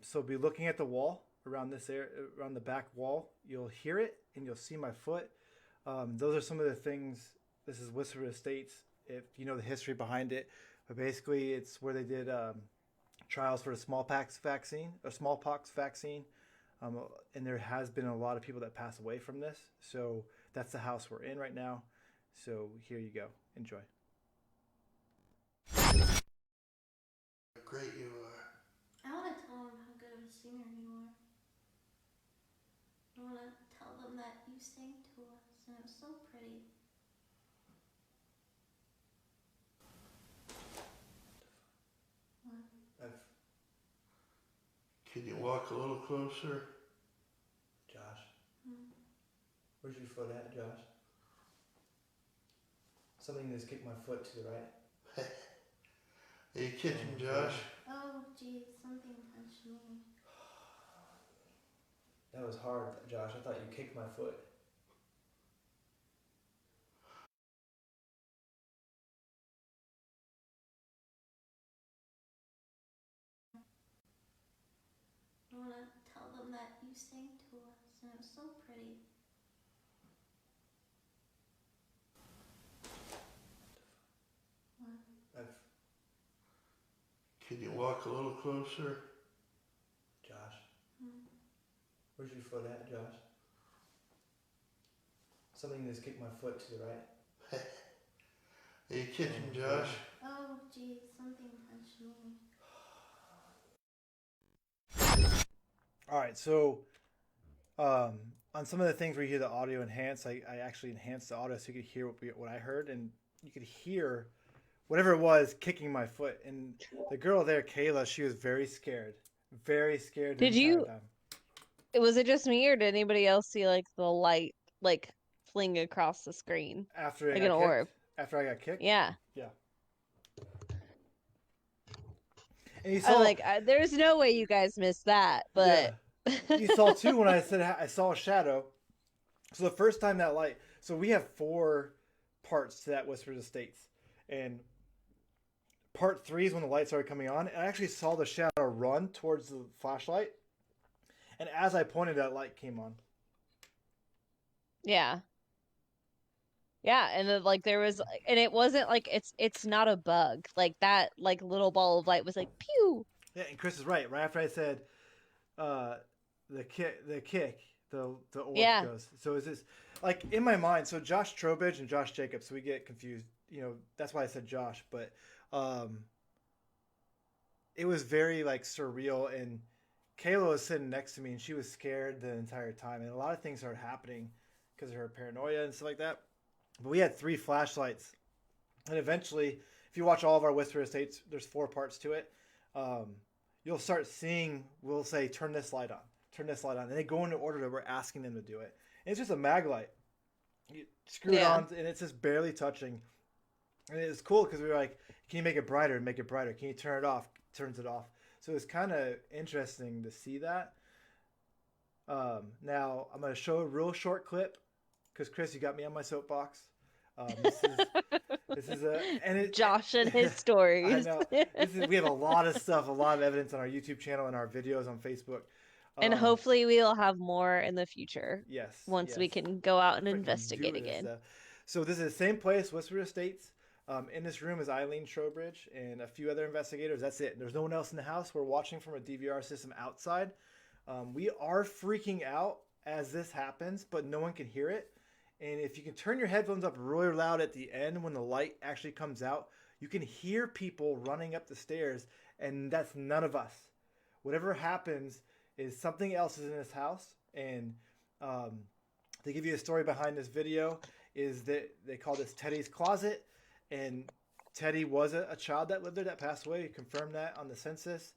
So be looking at the wall around this area, around the back wall. You'll hear it and you'll see my foot. Those are some of the things. This is Whisper Estates, if you know the history behind it. But basically, it's where they did trials for the smallpox vaccine, and there has been a lot of people that pass away from this. So that's the house we're in right now. So here you go. Enjoy. Great you are. I want to tell them how good of a singer you are. I want to tell them that you sang to us and it was so pretty. What? Can you walk a little closer? Josh, where's your foot at, Josh? Something just kicked my foot to the right. Are you kicking Josh? Oh, geez, something punched me. That was hard, Josh. I thought you kicked my foot. I want to tell them that you sang to us and it was so pretty. What? Can you walk a little closer? Josh, where's your foot at, Josh? Something just kicked my foot to the right. Are you kicking Josh? Oh, geez, something punched me. All right, so on some of the things where you hear the audio enhanced, I actually enhanced the audio so you could hear what I heard, and you could hear whatever it was kicking my foot. And the girl there, Kayla, she was very scared the Did entire you? time. Was it just me, or did anybody else see like the light like fling across the screen After I like got an kicked? orb? After I got kicked? Yeah. Yeah. And you I'm saw, like, there's no way you guys missed that, but you saw too when I said I saw a shadow. So the first time that light, so we have 4 parts to that Whispers Estates, and part 3 is when the light started coming on, and I actually saw the shadow run towards the flashlight, and as I pointed, that light came on. yeah. Yeah, and then like there was, and it wasn't like it's not a bug. Like that like little ball of light was like pew. Yeah, and Chris is right. Right after I said the kick, the orb Yeah. goes. So is this like in my mind? So Josh Trowbridge and Josh Jacobs. So we get confused. You know, that's why I said Josh, but it was very like surreal. And Kayla was sitting next to me, and she was scared the entire time. And a lot of things started happening because of her paranoia and stuff like that. But we had 3 flashlights, and eventually, if you watch all of our Whisper Estates, there's 4 parts to it. You'll start seeing, we'll say, turn this light on, and they go into order that we're asking them to do it. And it's just a mag light. You screw it Yeah. on, and it's just barely touching. And it's cool because we were like, can you make it brighter? Make it brighter. Can you turn it off? Turns it off. So it's kind of interesting to see that. Now I'm going to show a real short clip because Chris, you got me on my soapbox. This is Josh and his I stories. know. We have a lot of stuff, a lot of evidence on our YouTube channel and our videos on Facebook. And hopefully we'll have more in the future. Yes. Once we can go out and Freaking investigate do this again. stuff. So this is the same place, Whisper Estates. In this room is Eileen Trowbridge and a few other investigators. That's it. There's no one else in the house. We're watching from a DVR system outside. We are freaking out as this happens, but no one can hear it. And if you can turn your headphones up really loud at the end when the light actually comes out, you can hear people running up the stairs, and that's none of us. Whatever happens is something else is in this house. And to give you a story behind this video is that they call this Teddy's Closet. And Teddy was a child that lived there that passed away. We confirmed that on the census.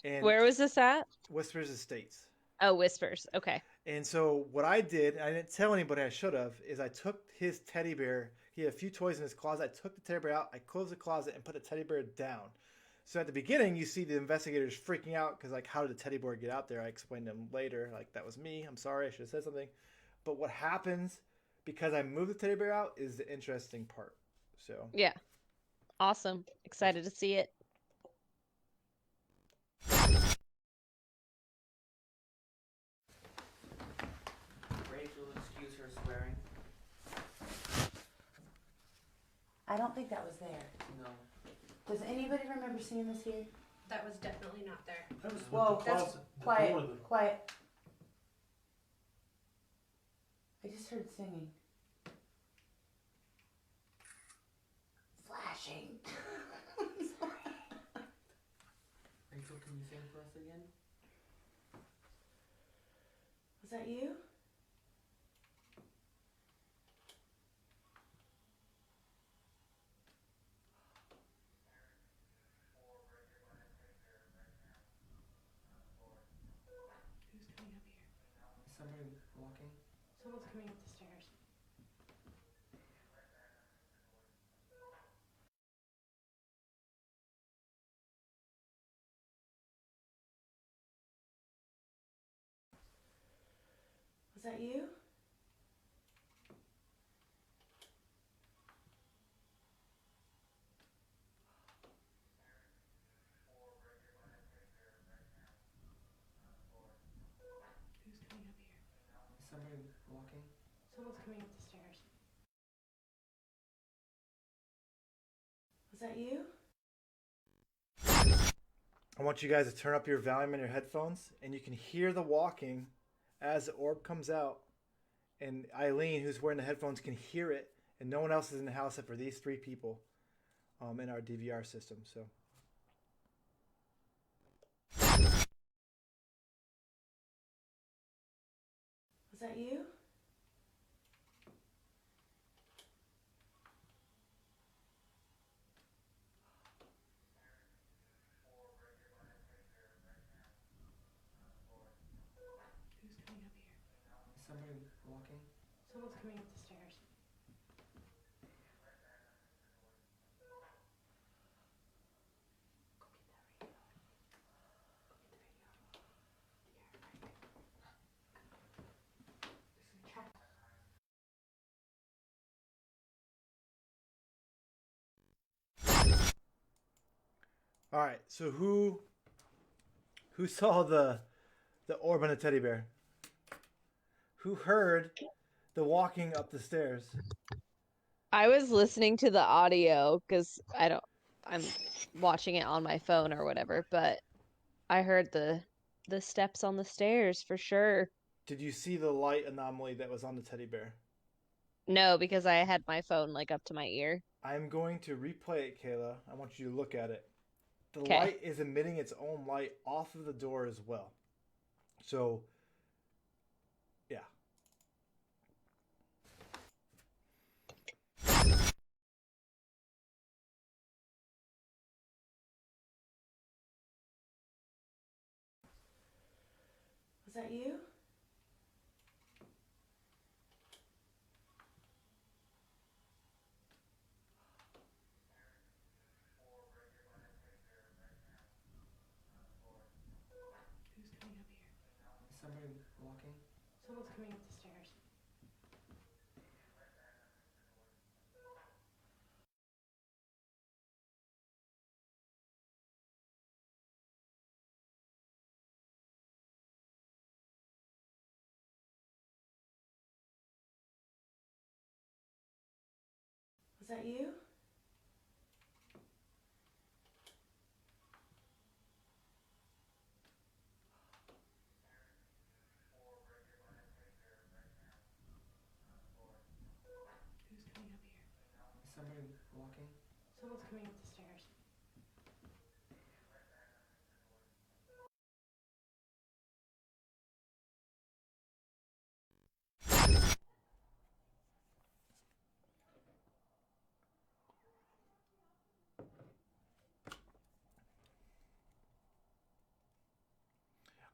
And Where was this at? Whispers Estates. Oh, Whispers. Okay. And so what I did, I didn't tell anybody I should have, is I took his teddy bear. He had a few toys in his closet. I took the teddy bear out. I closed the closet and put the teddy bear down. So at the beginning, you see the investigators freaking out because, like, how did the teddy bear get out there? I explained to them later, like, that was me. I'm sorry. I should have said something. But what happens because I moved the teddy bear out is the interesting part. So yeah, awesome. Excited to see it. Rachel, excuse her swearing. I don't think that was there. No. Does anybody remember seeing this here? That was definitely not there. That was Whoa, the that's closet. quiet, The door. quiet. I just heard singing. Flashing. Rachel, can you sing for us again? Was that you? Who's coming up here? Is somebody walking? Someone's coming up the stairs. Was that you? Who's coming up here? Is somebody walking? Someone's coming up the stairs. Was that you? I want you guys to turn up your volume in your headphones, and you can hear the walking as the orb comes out. And Eileen, who's wearing the headphones, can hear it, and no one else is in the house except for these three people in our DVR system. So. Was that you? Who's coming up here? Is somebody walking? Someone's coming up the stairs. All right. So who saw the orb on the teddy bear? Who heard the walking up the stairs? I was listening to the audio because I'm watching it on my phone or whatever, but I heard the steps on the stairs for sure. Did you see the light anomaly that was on the teddy bear? No, because I had my phone like up to my ear. I'm going to replay it, Kayla. I want you to look at it. The 'Kay. light is emitting its own light off of the door as well. So, yeah. Was that you? somebody walking? Someone's coming up the stairs. Was that you? Who's coming up here? Is somebody walking? Someone's coming up the stairs.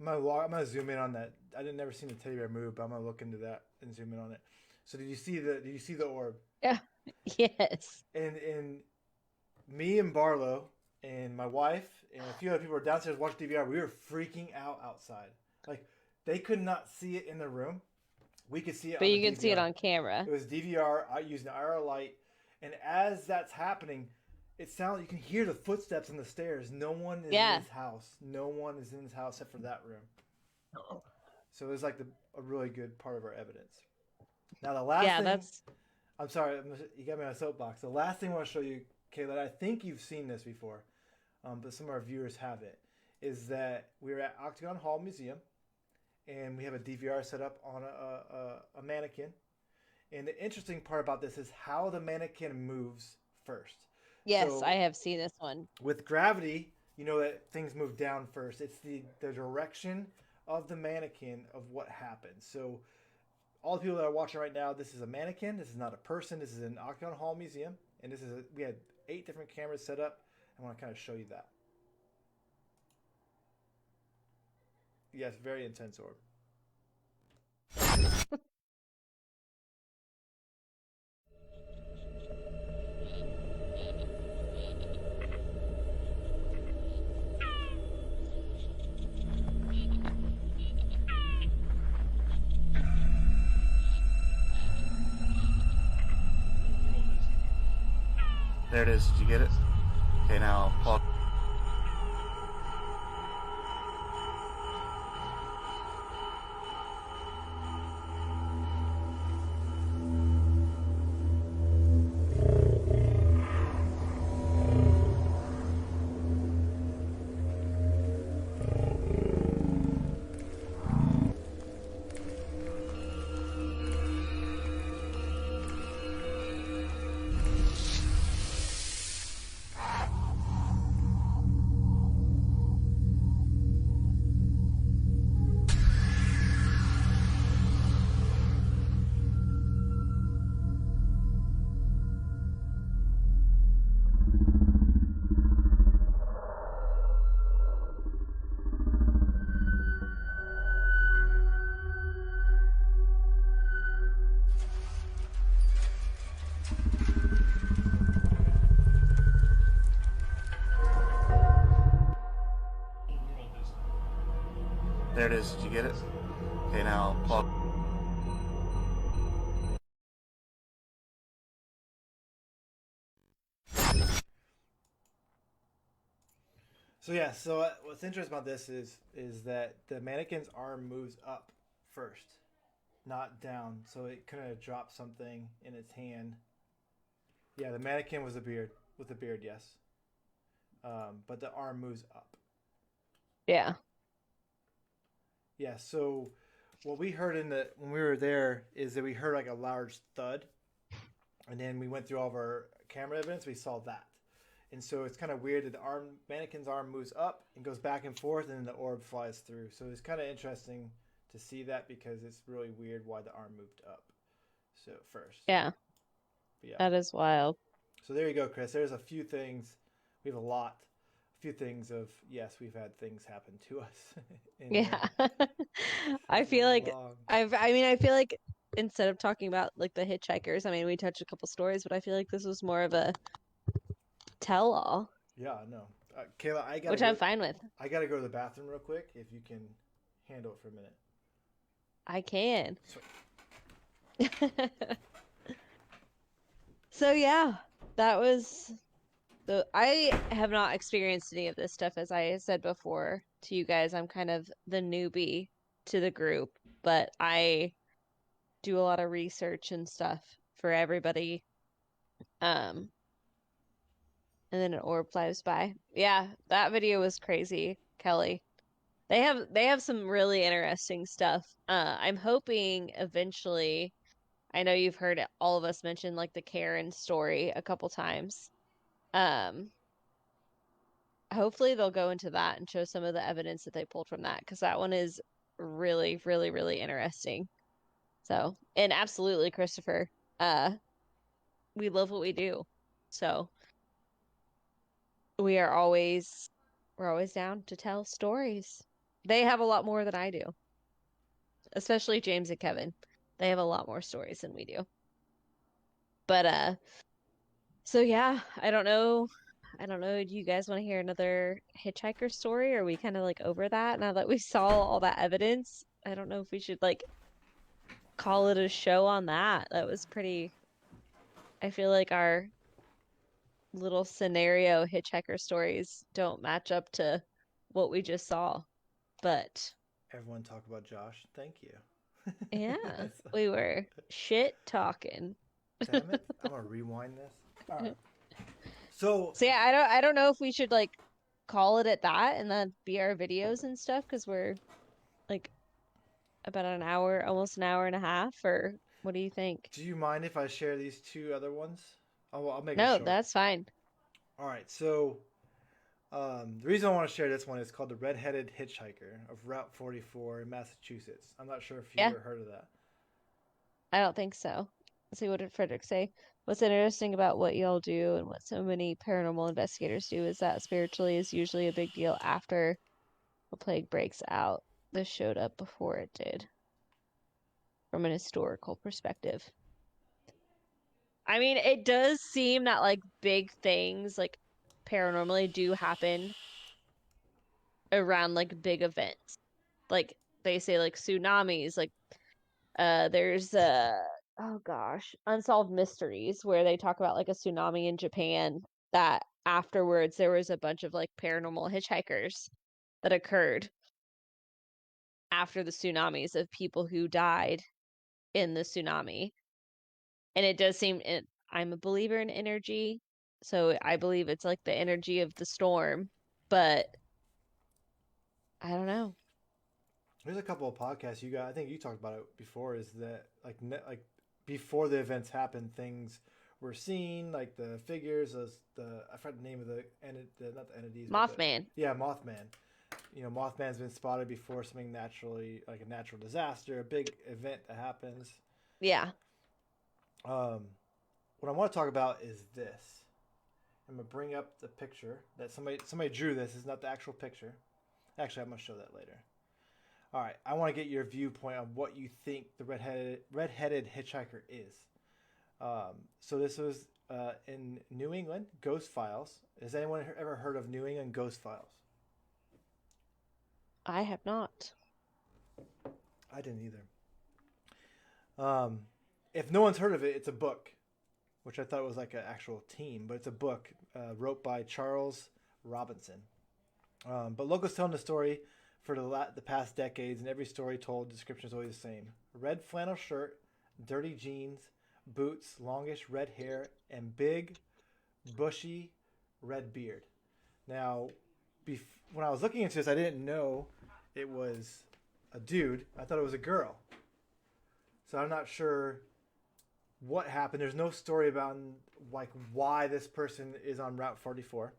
I'm gonna zoom in on that. I didn't never seen the teddy bear move, but I'm gonna look into that and zoom in on it. So did you see the orb? Yeah. Yes. And me and Barlow and my wife and a few other people were downstairs watching DVR. We were freaking out outside. Like they could not see it in the room. We could see it. But on you the could see it DVR. on camera. It was DVR. I used an IR light, and as that's happening, it sounds. You can hear the footsteps on the stairs. No one is in his house. No one is in his house except for that room. So it was like a really good part of our evidence. Now the last thing. I'm sorry, you got me on a soapbox. The last thing I want to show you, Kayla, I think you've seen this before, but some of our viewers haven't, is that we're at Octagon Hall Museum, and we have a DVR set up on a mannequin. And the interesting part about this is how the mannequin moves first. Yes, So, I have seen this one. with gravity, you know that things move down first. It's the direction of the mannequin of what happens. So all the people that are watching right now, this is a mannequin. This is not a person. This is an Octagon Hall Museum. And we had 8 different cameras set up. I want to kind of show you that. Yes, very intense orb. There it is. Did you get it? Okay, now Paul. There it is. Did you get it? Okay, now Paul. So yeah, what's interesting about this is that the mannequin's arm moves up first, not down. So it kind of dropped something in its hand. Yeah, the mannequin was with the beard, yes. But the arm moves up. Yeah. Yeah, so what we heard when we were there is that we heard like a large thud, and then we went through all of our camera evidence. We saw that, and so it's kind of weird that the mannequin's arm moves up and goes back and forth, and then the orb flies through. So it's kind of interesting to see that because it's really weird why the arm moved up. So first, Yeah. But yeah. That is wild. So there you go, Chris. There's a few things. We have a few things of yes, we've had things happen to us. Yeah. I feel like I feel like instead of talking about like the hitchhikers, I mean, we touched a couple stories, but I feel like this was more of a tell-all. Yeah, no. Kayla, which I'm fine with. I gotta go to the bathroom real quick. If you can handle it for a minute. I can. So yeah, that was I have not experienced any of this stuff, as I said before to you guys. I'm kind of the newbie to the group, but I do a lot of research and stuff for everybody. And then an orb flies by. Yeah, that video was crazy, Kelly. They have some really interesting stuff. I'm hoping eventually, I know you've heard all of us mention like the Karen story a couple times. Hopefully they'll go into that and show some of the evidence that they pulled from that, because that one is really, really, really interesting. So, and absolutely, Christopher, we love what we do. So we're always down to tell stories. They have a lot more than I do. Especially James and Kevin. They have a lot more stories than we do. But so yeah, I don't know. Do you guys want to hear another hitchhiker story? Or are we kind of like over that now that we saw all that evidence? I don't know if we should like call it a show on that. That was pretty. I feel like our little scenario hitchhiker stories don't match up to what we just saw. But everyone talk about Josh. Thank you. Yeah, we were shit talking. Damn it! I'm gonna rewind this. All right. So yeah, I don't know if we should like call it at that and then be our videos and stuff, because we're like about an hour, almost an hour and a half. Or what do you think? Do you mind if I share these two other ones? I'll make it No, short. that's fine. All right, so the reason I want to share this one is called The Red-Headed Hitchhiker of Route 44 in Massachusetts. I'm not sure if you ever heard of that. I don't think so. Let's see, what did Frederick say? What's interesting about what y'all do and what so many paranormal investigators do is that spiritually is usually a big deal after the plague breaks out. This showed up before it did, from an historical perspective. I mean, it does seem that like big things like paranormally do happen around like big events. Like they say like tsunamis, like there's oh gosh, Unsolved Mysteries, where they talk about like a tsunami in Japan that afterwards there was a bunch of like paranormal hitchhikers that occurred after the tsunamis of people who died in the tsunami. And it does seem, I'm a believer in energy, so I believe it's like the energy of the storm, but I don't know. There's a couple of podcasts you got. I think you talked about it before. Is that like before the events happened, things were seen, like the figures, I forgot the name of not the entities. Mothman. Mothman. You know, Mothman's been spotted before something naturally, like a natural disaster, a big event that happens. Yeah. What I want to talk about is this. I'm gonna bring up the picture that somebody drew. This is not the actual picture. Actually, I'm gonna show that later. All right, I want to get your viewpoint on what you think the red-headed hitchhiker is. So this was in New England, Ghost Files. Has anyone ever heard of New England Ghost Files? I have not. I didn't either. If no one's heard of it, it's a book, which I thought was like an actual team, but it's a book wrote by Charles Robinson. But locals telling the story for the past decades, and every story told, description is always the same. Red flannel shirt, dirty jeans, boots, longish red hair, and big, bushy red beard. Now, when I was looking into this, I didn't know it was a dude. I thought it was a girl. So I'm not sure what happened. There's no story about like why this person is on Route 44.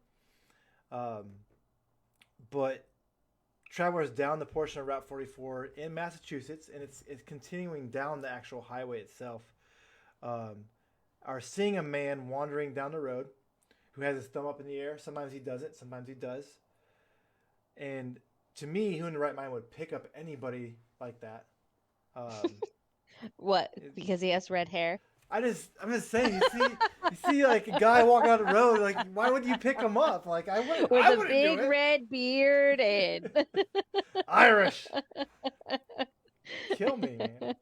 But travelers down the portion of Route 44 in Massachusetts, and it's continuing down the actual highway itself, are seeing a man wandering down the road who has his thumb up in the air. Sometimes he doesn't, sometimes he does. And to me, who in the right mind would pick up anybody like that? What? Because he has red hair? I'm just saying, you see like a guy walking down the road, like why would you pick him up? Like I wouldn't. With a big red beard and Irish. Kill me, man.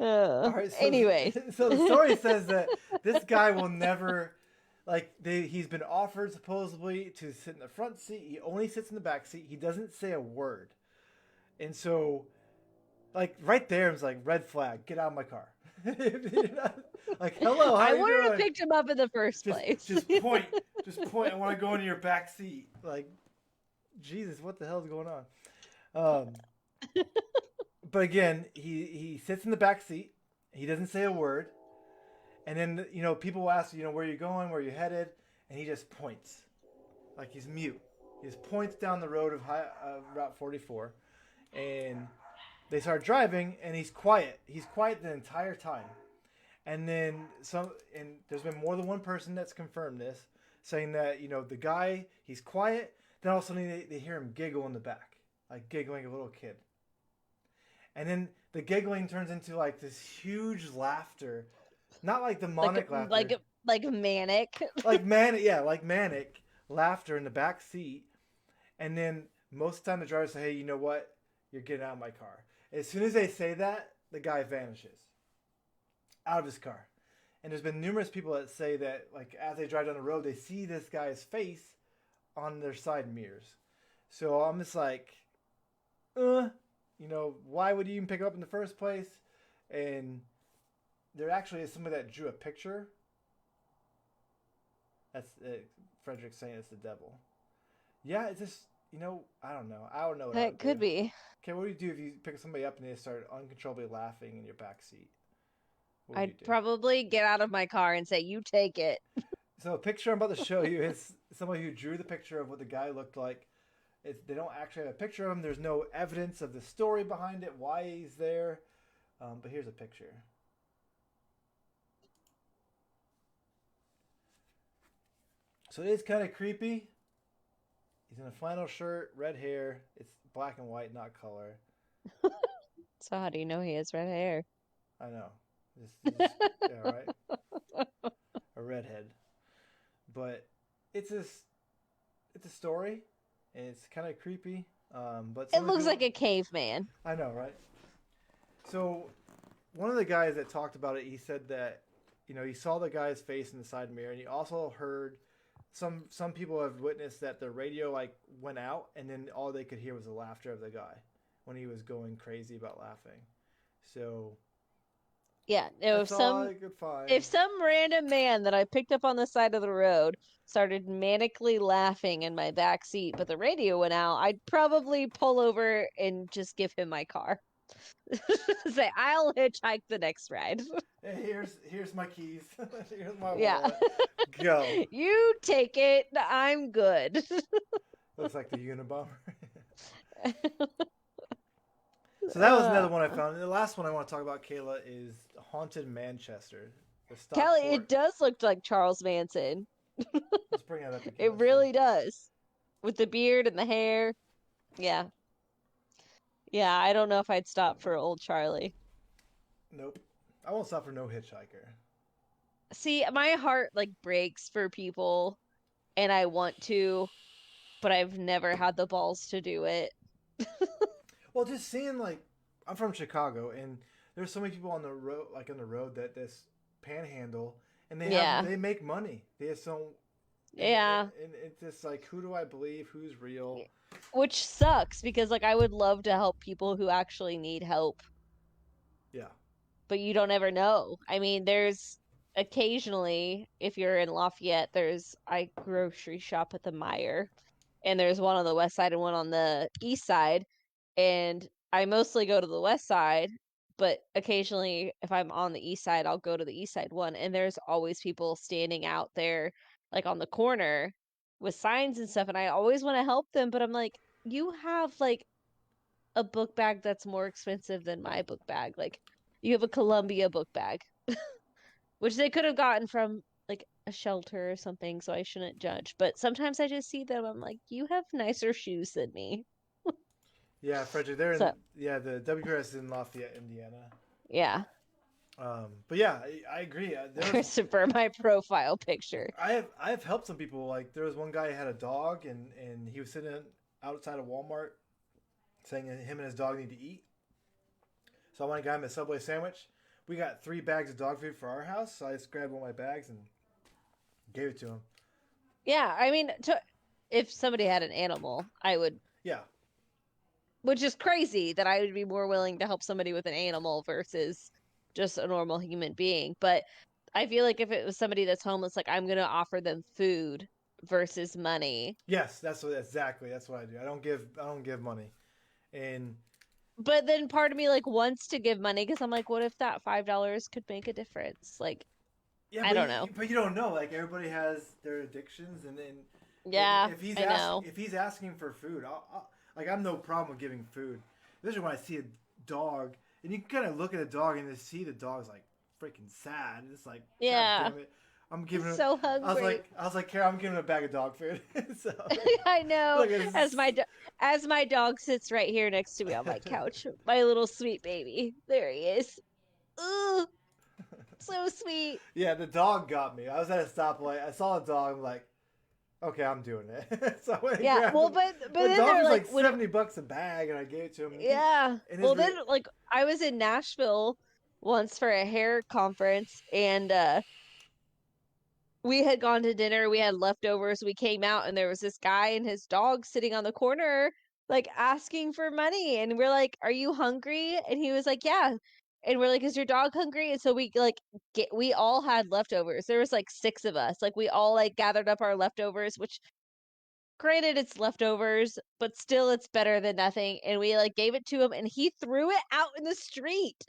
Alright, Anyway. so the story says that this guy will never, like, he's been offered supposedly to sit in the front seat. He only sits in the back seat. He doesn't say a word. And so, like, right there, it's like, red flag, get out of my car. Like, hello, how I you wouldn't doing? have picked him up in the first place. Just point. I want to go into your back seat. Like, Jesus, what the hell is going on? But again, he sits in the back seat. He doesn't say a word. And then, people ask, where you going, where you headed, and he just points. Like he's mute. He just points down the road of Route 44. And they start driving, and he's quiet. He's quiet the entire time. And then there's been more than one person that's confirmed this, saying that, the guy, he's quiet. Then all of a sudden they hear him giggle in the back, like giggling a little kid. And then the giggling turns into like this huge laughter, not like demonic laughter, like manic, like manic laughter in the back seat. And then most of the time the driver say, "Hey, you know what? You're getting out of my car." As soon as they say that, the guy vanishes out of his car. And there's been numerous people that say that, like, as they drive down the road, they see this guy's face on their side mirrors. So I'm just like, why would you even pick it up in the first place? And there actually is somebody that drew a picture. That's Frederick's saying it's the devil. Yeah, it's just, I don't know. I don't know what I would That could do. be. Okay, what do you do if you pick somebody up and they start uncontrollably laughing in your back seat? What would you I'd do? probably get out of my car and say, "You take it." So a picture I'm about to show you is somebody who drew the picture of what the guy looked like. They don't actually have a picture of him. There's no evidence of the story behind it, why he's there. But here's a picture. So it is kind of creepy. He's in a flannel shirt, red hair. It's black and white, not color. So how do you know he has red hair? I know. Yeah, right? A redhead. But it's a story, and it's kind of creepy. But It looks like a caveman. I know, right? So one of the guys that talked about it, he said that, he saw the guy's face in the side mirror, and he also heard some people have witnessed that the radio like went out, and then all they could hear was the laughter of the guy when he was going crazy about laughing. So Yeah, that's all I could find. if some random man that I picked up on the side of the road started manically laughing in my back seat, but the radio went out, I'd probably pull over and just give him my car. Say, "I'll hitchhike the next ride." Hey, here's my keys. Here's my Yeah. wallet. Go. You take it. I'm good. Looks like the Unabomber. So that was another one I found. And the last one I want to talk about, Kayla, is Haunted Manchester. The Kelly, Stockport. it does look like Charles Manson. Let's bring that up again. It really does. With the beard and the hair. Yeah. Yeah, I don't know if I'd stop for old Charlie. Nope. I won't stop for no hitchhiker. See, my heart like breaks for people, and I want to, but I've never had the balls to do it. Well, just seeing, like, I'm from Chicago, and there's so many people on the road, that this panhandle, and they make money. They just don't. Yeah. And it's just like, who do I believe? Who's real? Which sucks because like I would love to help people who actually need help, Yeah. but you don't ever know. I mean, there's occasionally, if you're in Lafayette, I grocery shop at the Meijer, and there's one on the west side and one on the east side, and I mostly go to the west side, but occasionally if I'm on the east side, I'll go to the east side one, and there's always people standing out there like on the corner with signs and stuff, and I always want to help them, but I'm like, you have like a book bag that's more expensive than my book bag. Like, you have a Columbia book bag, which they could have gotten from like a shelter or something, so I shouldn't judge. But sometimes I just see them, I'm like, you have nicer shoes than me. Yeah, Frederick, they're the WRS is in Lafayette, Indiana. Yeah. But yeah, I agree. Christopher, my profile picture. I have helped some people. Like, there was one guy who had a dog, and he was sitting outside of Walmart, saying that him and his dog need to eat. So I went and got him a Subway sandwich. We got 3 bags of dog food for our house, so I just grabbed one of my bags and gave it to him. Yeah, I mean, if somebody had an animal, I would. Yeah. Which is crazy that I would be more willing to help somebody with an animal versus just a normal human being. But I feel like if it was somebody that's homeless, like I'm gonna offer them food versus money. Yes, that's what I do. I don't give money, and. But then part of me like wants to give money because I'm like, what if that $5 could make a difference? Like, Yeah, I don't know. But you don't know. Like everybody has their addictions, and then yeah, if he's asking for food, I'm no problem with giving food. Especially when I see a dog, and you can kind of look at a dog and just see the dog's like freaking sad. It's like, yeah, God damn it. I'm giving him so hungry. I was like, Kara, I'm giving him a bag of dog food. So, I know. Look, as my dog sits right here next to me on my couch, my little sweet baby. There he is. Ooh, so sweet. Yeah, the dog got me. I was at a stoplight. I saw a dog. I'm like, okay, I'm doing it. So I went and grabbed him. but the then dog they're was like $70 a bag, and I gave it to him. Yeah. Well, then like I was in Nashville once for a hair conference, and we had gone to dinner. We had leftovers. We came out, and there was this guy and his dog sitting on the corner, like asking for money. And we're like, "Are you hungry?" And he was like, "Yeah." And we're like, "Is your dog hungry?" And so we all had leftovers. There was like 6 of us. Like we all like gathered up our leftovers, which granted it's leftovers, but still it's better than nothing. And we like gave it to him, and he threw it out in the street.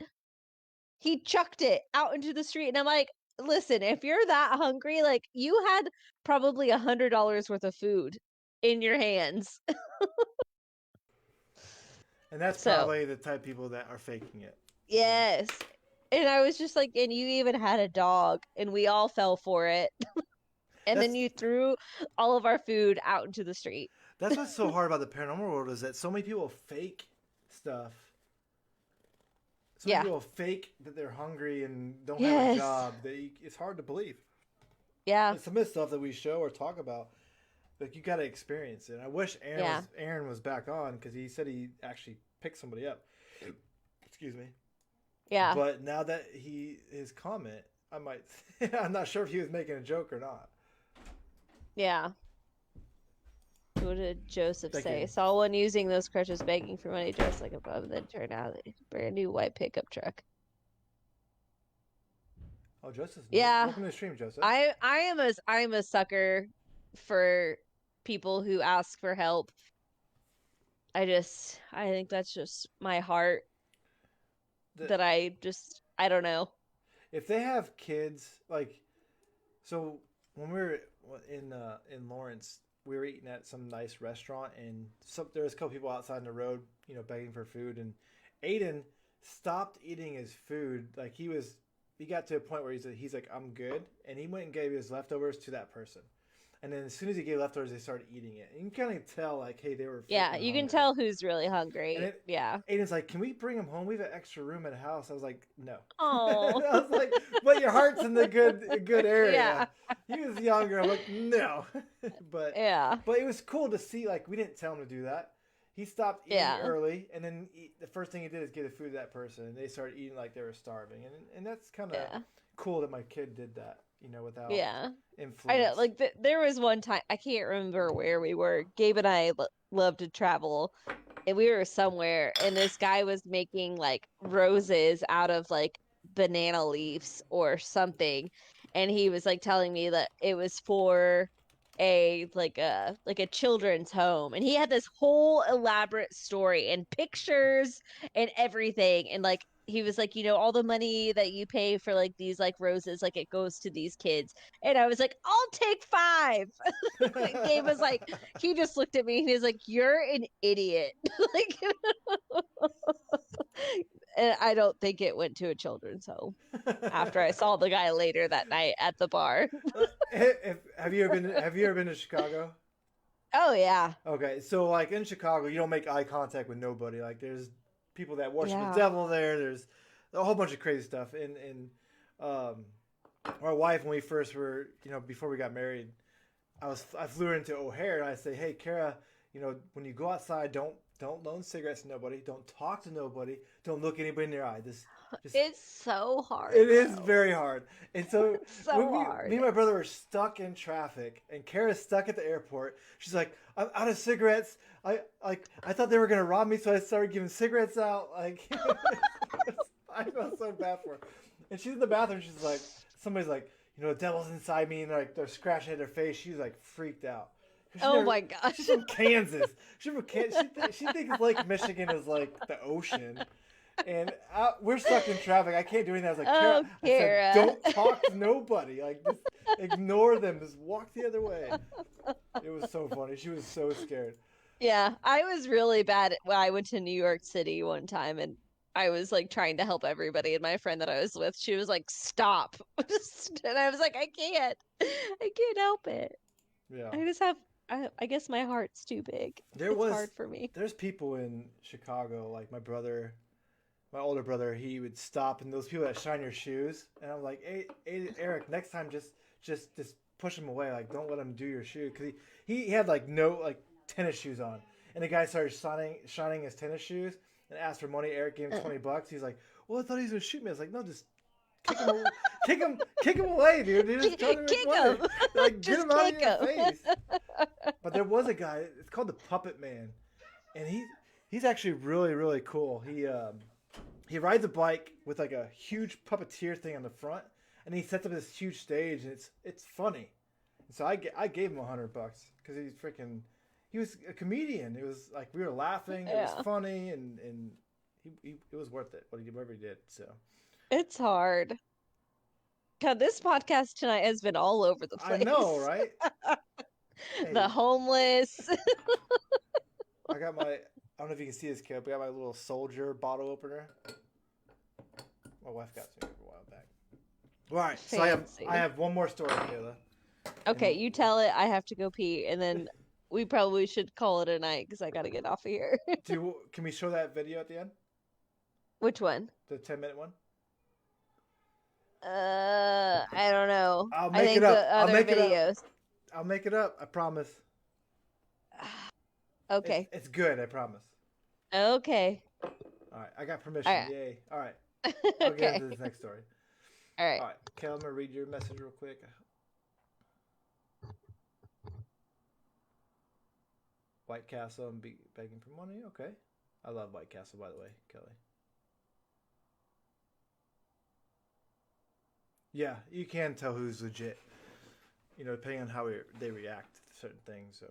He chucked it out into the street, and I'm like, listen, if you're that hungry, like you had probably $100 worth of food in your hands. And that's probably the type of people that are faking it. Yes. And I was just like, and you even had a dog, and we all fell for it. And then you threw all of our food out into the street. That's what's so hard about the paranormal world is that so many people fake stuff. So many people fake that they're hungry and don't have a job. It's hard to believe. Yeah. And some of the stuff that we show or talk about, like you got to experience it. I wish Aaron was back on because he said he actually picked somebody up. Excuse me. Yeah. But now that his comment, I'm not sure if he was making a joke or not. Yeah. What did Joseph Thank say? you. Saw one using those crutches begging for money dressed like a bum, then turned out a brand new white pickup truck. Oh, Joseph. Yeah. Welcome to the stream, Joseph. I am a sucker for people who ask for help. I think that's just my heart. I don't know. If they have kids, so when we were in Lawrence, we were eating at some nice restaurant, and there was a couple people outside on the road, begging for food, and Aiden stopped eating his food. Like he got to a point where he's like, I'm good, and he went and gave his leftovers to that person. And then as soon as he gave leftovers, they started eating it. And you can kind of tell, hey, they were. Yeah, you can tell who's really hungry. Yeah. Aiden's like, can we bring him home? We have an extra room at the house. I was like, no. Oh. I was like, but your heart's in the good area. Yeah. He was younger. I'm like, no. But it was cool to see. We didn't tell him to do that. He stopped eating early, and then the first thing he did is give the food to that person, and they started eating like they were starving. And that's kind of cool that my kid did that. Without influence. I know, there was one time, I can't remember where we were. Gabe and I love to travel, and we were somewhere, and this guy was making roses out of banana leaves or something, and he was telling me that it was for a children's home, and he had this whole elaborate story and pictures and everything, and he was like, all the money that you pay for these roses, it goes to these kids. And I was like, I'll take 5. Gabe was like, he just looked at me and he was like, you're an idiot. And I don't think it went to a children's home after I saw the guy later that night at the bar. Have you ever been to Chicago? Oh yeah. Okay. So in Chicago, you don't make eye contact with nobody. There's people that worship the devil there. There's a whole bunch of crazy stuff. And my wife, when we first were, before we got married, I flew her into O'Hare, and I say, hey, Kara, when you go outside, don't don't loan cigarettes to nobody. Don't talk to nobody. Don't look anybody in their eye. Just It's so hard. it is though. very hard. And so, So when hard. me and my brother were stuck in traffic, and Kara's stuck at the airport. She's like, "I'm out of cigarettes. I thought they were gonna rob me, so I started giving cigarettes out." Like, I felt so bad for her. And she's in the bathroom. She's like, somebody's like, the devil's inside me, and like they're scratching at her face. She's like freaked out. My gosh. She's from Kansas. She's from Kansas. She thinks Lake Michigan is like the ocean. And we're stuck in traffic. I can't do anything. I was like, Kara. I said, don't talk to nobody. Like, just ignore them. Just walk the other way. It was so funny. She was so scared. Yeah, I was really bad when I went to New York City one time, and I was like trying to help everybody, and my friend that I was with, she was like, "Stop!" And I was like, "I can't help it. Yeah. I just have, I guess my heart's too big. It's hard for me." There's people in Chicago, like my older brother, he would stop, and those people that shine your shoes, and I'm like, hey Eric, next time just push him away, like don't let him do your shoe, because he had like no like tennis shoes on, and the guy started shining his tennis shoes and asked for money. Eric gave him $20. He's like, well, I thought he was gonna shoot me. I was like, no, just kick him away, dude. You're just trying to make money. Like, get him out of your face. But there was a guy. It's called the Puppet Man, and he's actually really, really cool. He rides a bike with like a huge puppeteer thing on the front, and he sets up this huge stage, and it's funny. And so I gave him $100 because he was a comedian. It was like we were laughing. It was funny, and it was worth it. Whatever he did. So it's hard. God, this podcast tonight has been all over the place. I know, right? The homeless. I got my. I don't know if you can see this, Caleb. I got my little Soldier bottle opener. My wife got to me a while back. All right, so I have one more story, Kayla. Okay, you tell it. I have to go pee, and then we probably should call it a night because I got to get off of here. Can we show that video at the end? Which one? The 10-minute one. I don't know. I'll make it up. I'll make it up. I promise. Okay. It's good. I promise. Okay. All right. I got permission. All right. Yay. All right. I'll get into this next story. All right. All right. Okay, I'm gonna read your message real quick. White Castle and begging for money. Okay. I love White Castle, by the way, Kelly. Yeah, you can tell who's legit. Depending on how they react to certain things. So,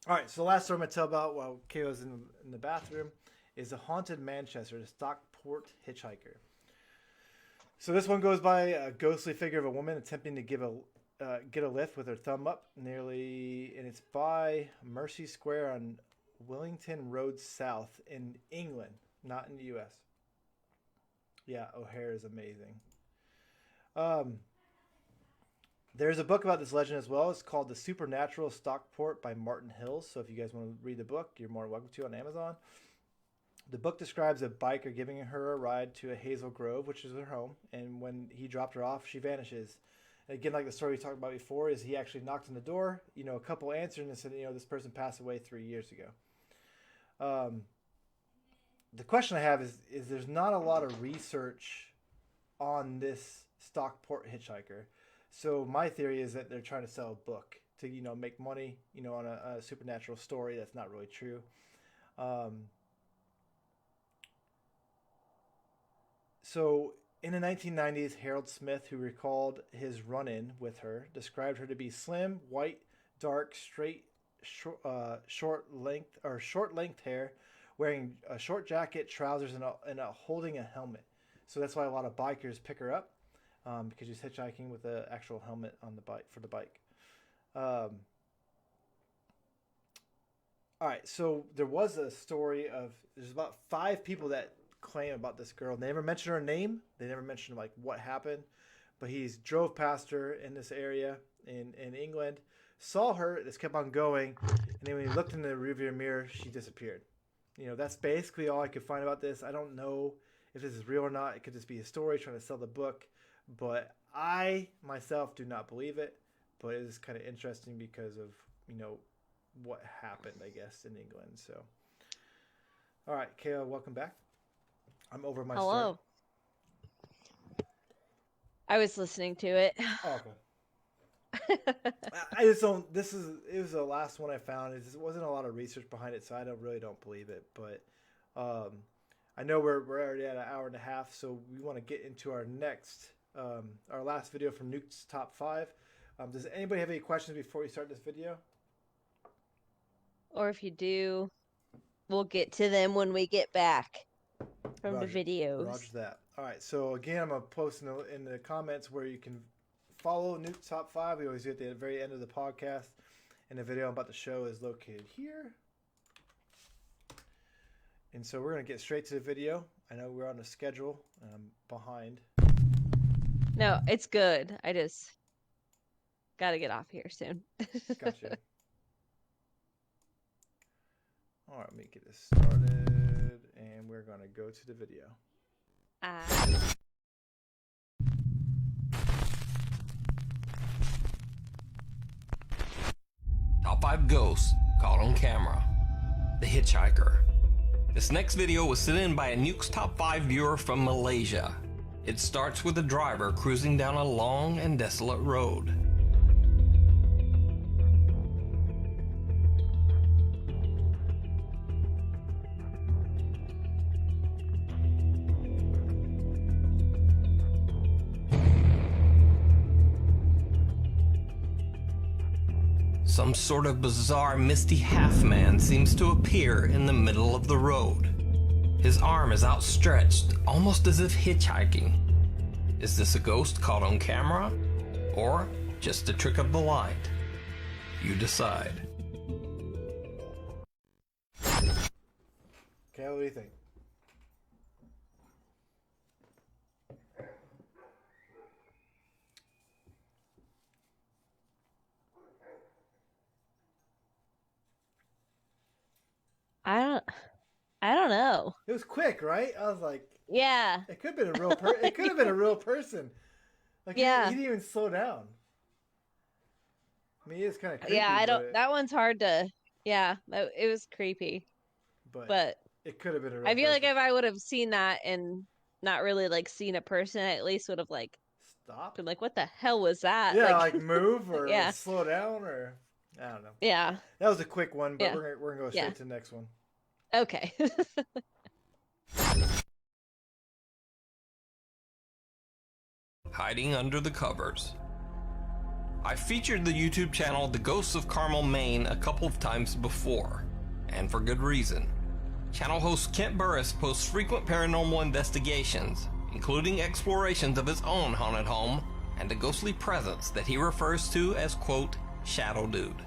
all right. So the last story I'm gonna tell about while Kayla's in the bathroom is a haunted Manchester, the Stockport hitchhiker. So this one goes by a ghostly figure of a woman attempting to get a lift with her thumb up, and it's by Mercy Square on Willington Road South in England, not in the U.S. Yeah, O'Hare is amazing. There's a book about this legend as well. It's called The Supernatural Stockport by Martin Hills. So if you guys want to read the book, you're more welcome to on Amazon. The book describes a biker giving her a ride to a Hazel Grove, which is her home. And when he dropped her off, she vanishes. And again, like the story we talked about before, is he actually knocked on the door. A couple answered and said, this person passed away 3 years ago. The question I have is there's not a lot of research on this Stockport hitchhiker. So my theory is that they're trying to sell a book to, make money, on a supernatural story that's not really true. So in the 1990s, Harold Smith, who recalled his run-in with her, described her to be slim, white, dark, straight, short length hair, wearing a short jacket, trousers, and holding a helmet. So that's why a lot of bikers pick her up. Because she's hitchhiking with an actual helmet on the bike for the bike. All right, so there was a story of there's about 5 people that claim about this girl. They never mentioned her name. They never mentioned like what happened, but he's drove past her in this area in England, saw her, just kept on going, and then when he looked in the rearview mirror, she disappeared. That's basically all I could find about this. I don't know if this is real or not. It could just be a story trying to sell the book. But I myself do not believe it. But it is kind of interesting because of what happened, I guess, in England. So All right, Kayla, welcome back. I'm over my Hello. I was listening to it. Oh, okay. I just don't. It was the last one I found. It just wasn't a lot of research behind it, so I really don't believe it. But I know we're already at an hour and a half, so we want to get into our next, our last video from Nuke's Top 5. Does anybody have any questions before we start this video? Or if you do, we'll get to them when we get back from Roger, the videos. Roger that. All right. So again, I'm gonna post in the comments where you can follow Nuke's Top 5. We always do it at the very end of the podcast, and the video I'm about to show is located here. And so we're gonna get straight to the video. I know we're on a schedule, and I'm behind. No, it's good. I just gotta get off here soon. Gotcha. All right, let me get this started, and we're gonna go to the video. Top 5 ghosts caught on camera. The Hitchhiker. This next video was sent in by a Nuke's Top 5 viewer from Malaysia. It starts with a driver cruising down a long and desolate road. Some sort of bizarre misty half-man seems to appear in the middle of the road. His arm is outstretched, almost as if hitchhiking. Is this a ghost caught on camera? Or just a trick of the light? You decide. Okay, what do you think? I don't know. It was quick, right? I was like, yeah. It could have been a real it could have been a real person. Like, yeah. He didn't even slow down. I mean, it's kind of creepy. Yeah, I don't. That one's hard to. Yeah, it was creepy. But it could have been a real I feel person. like if I would have seen that and not really like seen a person, I at least would have like stopped. Been like, what the hell was that? Yeah, like move or yeah. slow down or I don't know. Yeah. That was a quick one, but yeah. we're gonna go straight to the next one. Okay. Hiding under the covers. I featured the YouTube channel The Ghosts of Carmel, Maine a couple of times before, and for good reason. Channel host Kent Burris posts frequent paranormal investigations, including explorations of his own haunted home and a ghostly presence that he refers to as, quote, Shadow Dude.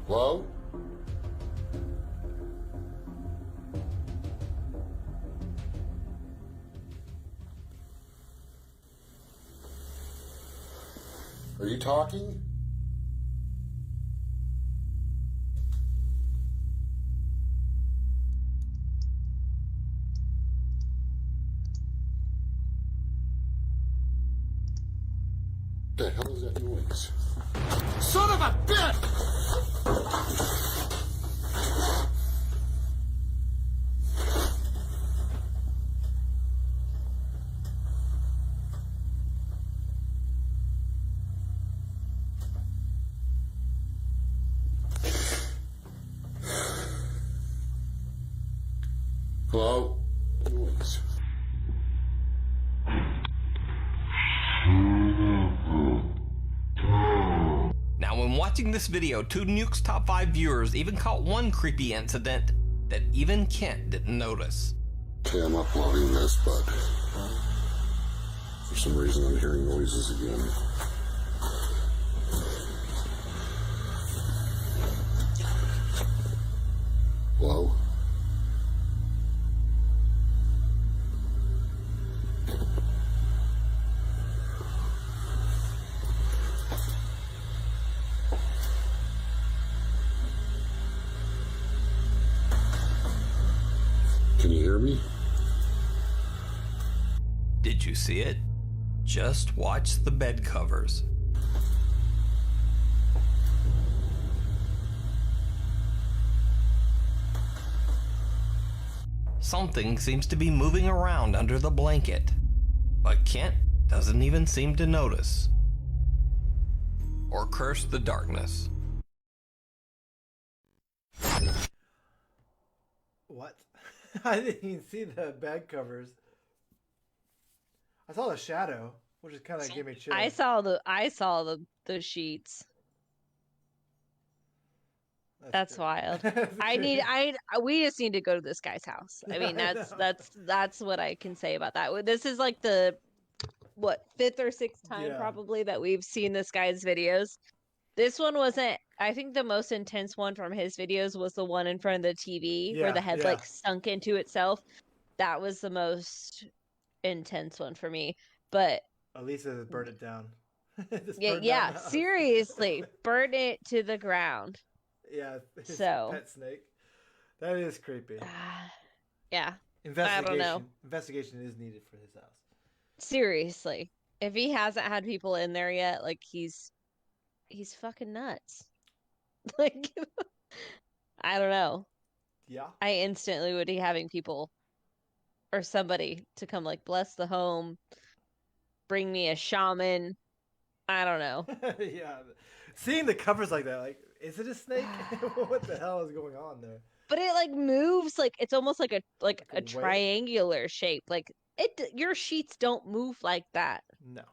Hello? Are you talking? The hell is that noise? Son of a bitch! Hello? Noise. Now, when watching this video, two Nuke's Top 5 viewers even caught one creepy incident that even Kent didn't notice. Okay, I'm uploading this, but for some reason I'm hearing noises again. Hello? Can you hear me? Did you see it? Just watch the bed covers. something seems to be moving around under the blanket, but Kent doesn't even seem to notice or curse the darkness. What? I didn't even see the bed covers. I saw the shadow, which is kind of gave me chills. I saw the sheets. That's wild. We just need to go to this guy's house. I mean, that's what I can say about that. This is like the fifth or sixth time probably that we've seen this guy's videos. This one wasn't. I think the most intense one from his videos was the one in front of the TV where the head like sunk into itself. That was the most intense one for me. But Elisa burned it down. Seriously, burn it to the ground. Yeah, his so pet snake. That is creepy. Yeah. Investigation. I don't know. Investigation is needed for his house. Seriously. If he hasn't had people in there yet, like he's fucking nuts. Like I don't know. Yeah. I instantly would be having people or somebody to come like bless the home, bring me a shaman. I don't know. Yeah. Seeing the covers like that, like, is it a snake? What the hell is going on there? But it like moves like it's almost like a triangular shape. Like your sheets don't move like that. No.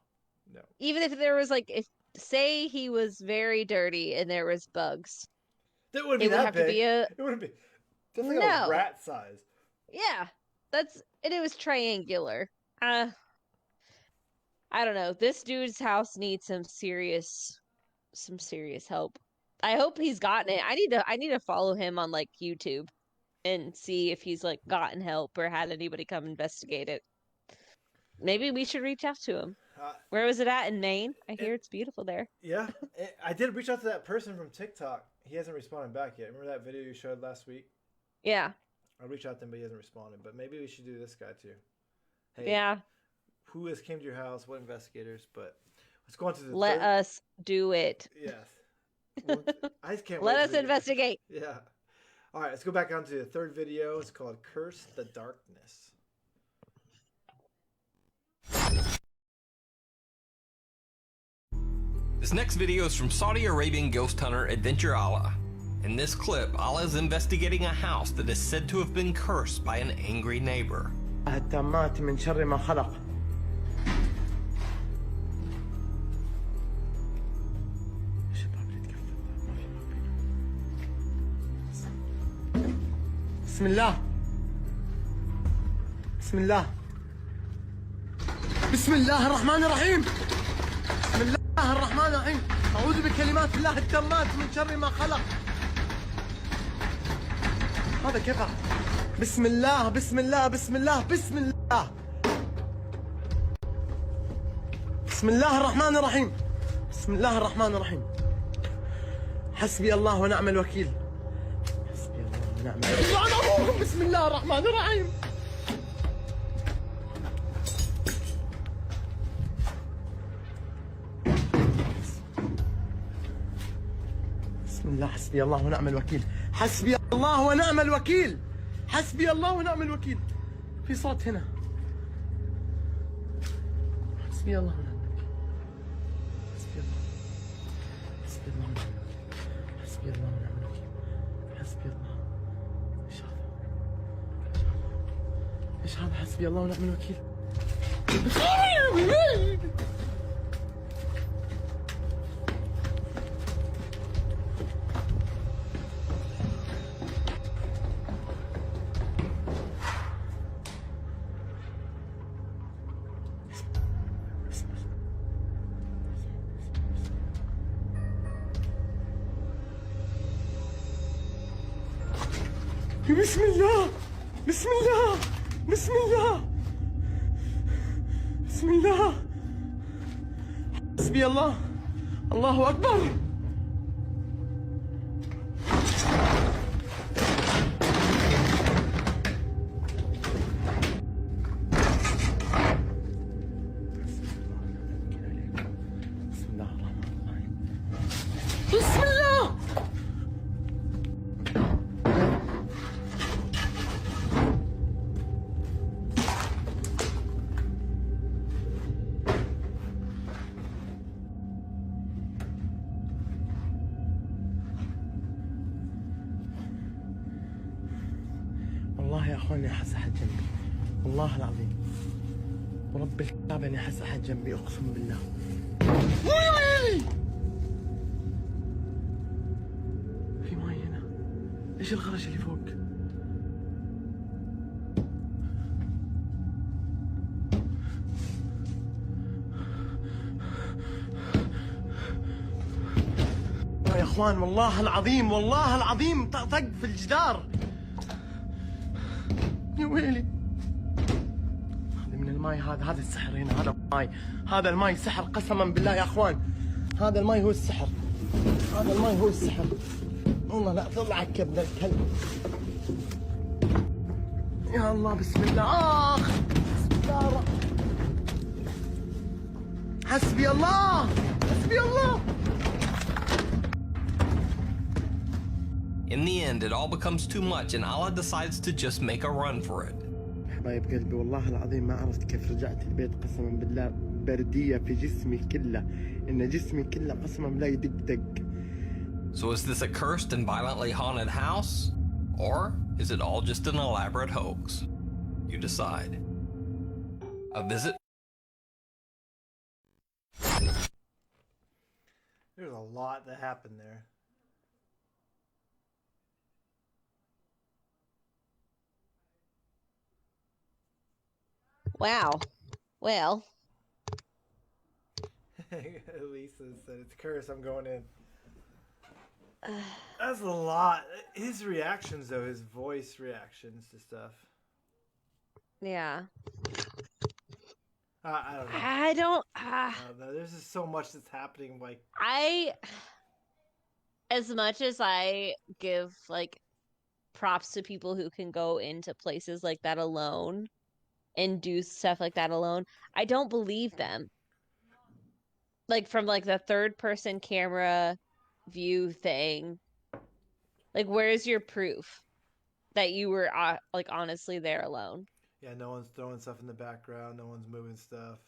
Even if there was like say he was very dirty and there was bugs. That wouldn't be that big. It wouldn't be. That's like a rat size. Yeah. It was triangular. I don't know. This dude's house needs some serious help. I hope he's gotten it. I need to follow him on like YouTube and see if he's like gotten help or had anybody come investigate it. Maybe we should reach out to him. Where was it at in Maine? I hear it's beautiful there. Yeah, I did reach out to that person from TikTok. He hasn't responded back yet. Remember that video you showed last week? Yeah. I reached out to him, but he hasn't responded. But maybe we should do this guy too. Hey, yeah. Who has came to your house? What investigators? But let's go on to the Let us do it. Yes. Well, I just can't Let us investigate. Yeah. All right, let's go back on to the third video. It's called Curse the Darkness. This next video is from Saudi Arabian ghost hunter Adventure Allah. In this clip, Allah is investigating a house that is said to have been cursed by an angry neighbor. التامات من شر ما خلق. بسم الله بسم الله بسم الله الرحمن الرحيم بسم الله الرحمن الرحيم أعوذ بكلمات الله التامات من شر ما خلق. هذا كيف؟ بسم الله بسم الله بسم الله بسم الله بسم الله الرحمن الرحيم بسم الله الرحمن الرحيم حسبي الله ونعم الوكيل حسبي الله ونعم الوكيل. بسم الله الرحمن الرحيم بسم الله حسبي الله ونعم الوكيل حسبي الله ونعم الوكيل حسبي الله ونعم الوكيل. في صوت هنا. حسبي الله ونعم الوكيل حسبي الله حسبي الله ونعم الوكيل حسبي الله ايش هذا؟ ايش هذا؟ حسبي الله ونعم الوكيل. بسم الله بسم الله بسم الله بسم الله حسبي الله الله أكبر. بسم الله الرحمن الرحيم بسم الله اخواني احس احد جنبي والله العظيم ورب الكعبة اني احس احد جنبي اقسم بالله. في ماي هنا. ايش الغرش اللي فوق؟ يا اخوان والله العظيم والله العظيم طق في الجدار. يا ويلي. هذا من الماي هذا السحر هنا. هذا الماي هذا الماي سحر قسما بالله يا اخوان. هذا الماي هو السحر. هذا الماي هو السحر. والله لا طلع كبد الكلب. يا الله بسم الله. اخ بسم الله. حسبي الله حسبي الله. In the end, it all becomes too much, and Allah decides to just make a run for it. حبايب قلبي والله العظيم ما عرفت كيف رجعت البيت قسما بالله. بردية في جسمي كله. إن جسمي كله قسما بالله يدق دق. So is this a cursed and violently haunted house? Or is it all just an elaborate hoax? You decide. A visit? There's a lot that happened there. Wow. Well. Lisa said it's cursed. I'm going in. That's a lot. His reactions, though, his voice reactions to stuff. Yeah. I don't know. I don't. I don't know. There's just so much that's happening. Like as much as I give like props to people who can go into places like that alone and do stuff like that alone, I don't believe them. Like from like the third person camera view thing, like where's your proof that you were like honestly there alone? Yeah, no one's throwing stuff in the background, no one's moving stuff.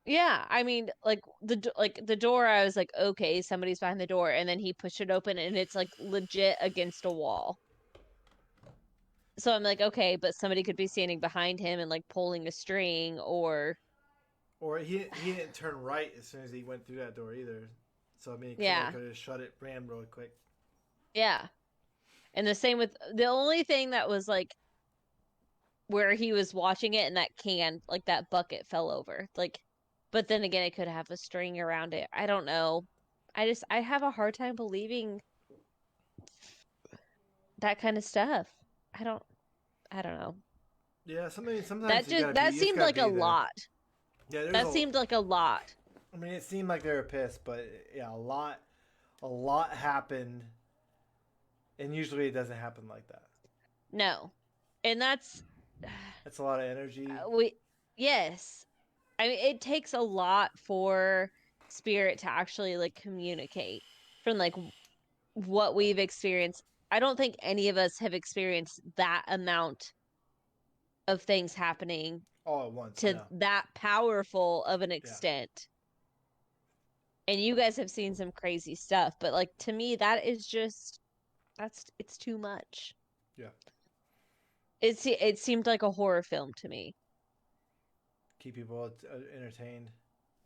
Yeah, I mean, like the door, I was like, okay, somebody's behind the door, and then he pushed it open, and it's like legit against a wall. So I'm like, okay, but somebody could be standing behind him and like pulling a string, or he didn't turn right as soon as he went through that door either. So I mean, he could have shut it, ran really quick. Yeah, and the same with the only thing that was like where he was watching it and that can, like that bucket fell over, like. But then again, it could have a string around it. I don't know. I have a hard time believing that kind of stuff. I don't know. Yeah, sometimes that seemed like a lot. Yeah, that seemed like a lot. I mean, it seemed like they were pissed, but yeah, a lot happened, and usually it doesn't happen like that. No, and that's a lot of energy. Yes. I mean, it takes a lot for Spirit to actually like communicate from like what we've experienced. I don't think any of us have experienced that amount of things happening all at once to that powerful of an extent. Yeah. And you guys have seen some crazy stuff, but like to me, that is just it's too much. Yeah. It seemed like a horror film to me. Keep people entertained.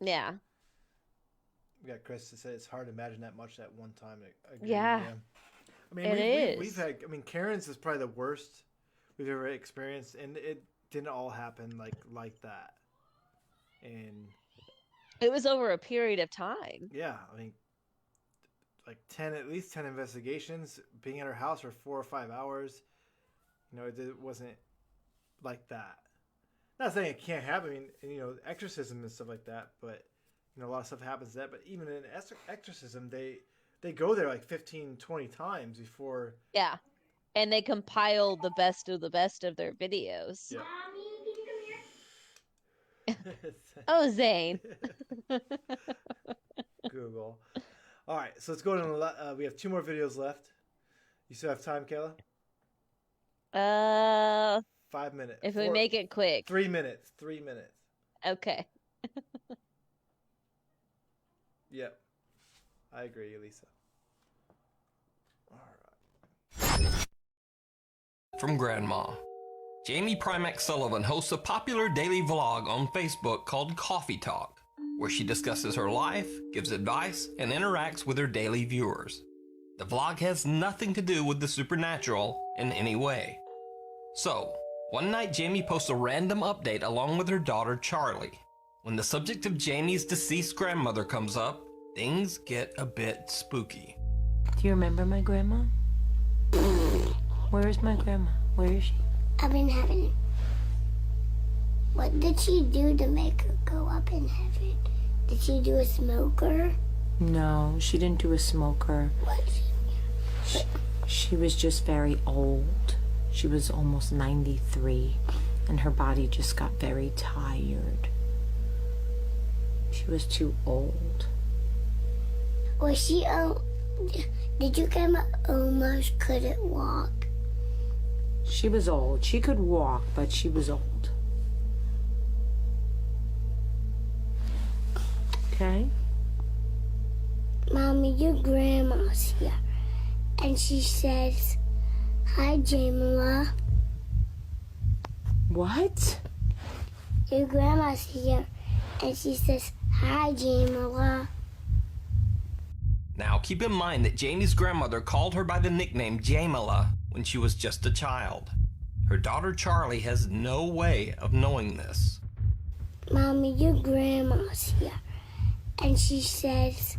Yeah. We got Chris to say it's hard to imagine that much at one time. Yeah. I mean, we've had. I mean, Karen's is probably the worst we've ever experienced, and it didn't all happen like that. And it was over a period of time. Yeah, I mean, like at least 10 investigations, being at her house for 4 or 5 hours. You know, it wasn't like that. Not saying it can't happen. I mean, you know, exorcism and stuff like that, but you know, a lot of stuff happens to that. But even in exorcism, they go there like 15, 20 times before. Yeah, and they compile the best of their videos. Yeah. Mommy, can you come here? Oh, Zane. Google. All right, so let's go to. We have 2 more videos left. You still have time, Kayla? 5 minutes. If we make it quick. 3 minutes. 3 minutes. Okay. Yep. I agree, Elisa. All right. From Grandma. Jamie Primack Sullivan hosts a popular daily vlog on Facebook called Coffee Talk, where she discusses her life, gives advice, and interacts with her daily viewers. The vlog has nothing to do with the supernatural in any way. So, one night Jamie posts a random update along with her daughter Charlie. When the subject of Jamie's deceased grandmother comes up, things get a bit spooky. Do you remember my grandma? Where is my grandma? Where is she? Up in heaven. What did she do to make her go up in heaven? Did she do a smoker? No, she didn't do a smoker. What? She was just very old. She was almost 93, and her body just got very tired. She was too old. Was she, did your grandma almost couldn't walk? She was old. She could walk, but she was old. Okay? Mommy, your grandma's here. And she says, "Hi, Jamila." What? Your grandma's here. And she says, "Hi, Jamila." Now keep in mind that Jamie's grandmother called her by the nickname Jamila when she was just a child. Her daughter Charlie has no way of knowing this. Mommy, your grandma's here. And she says,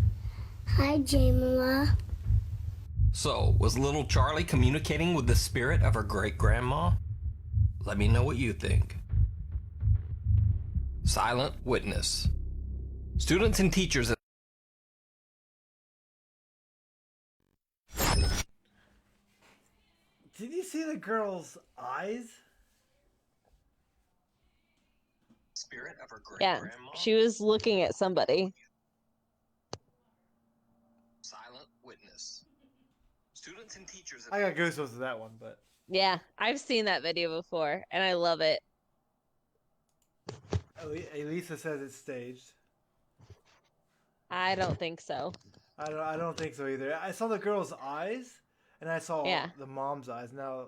"Hi, Jamila." So, was little Charlie communicating with the spirit of her great-grandma? Let me know what you think. Silent witness. Students and teachers at Did you see the girl's eyes? Spirit of her Yeah, she was looking at somebody. Silent witness. Students and teachers I got goosebumps with that one, but Yeah, I've seen that video before, and I love it. Elisa says it's staged. I don't think so. I don't think so either. I saw the girl's eyes, and I saw the mom's eyes. Now,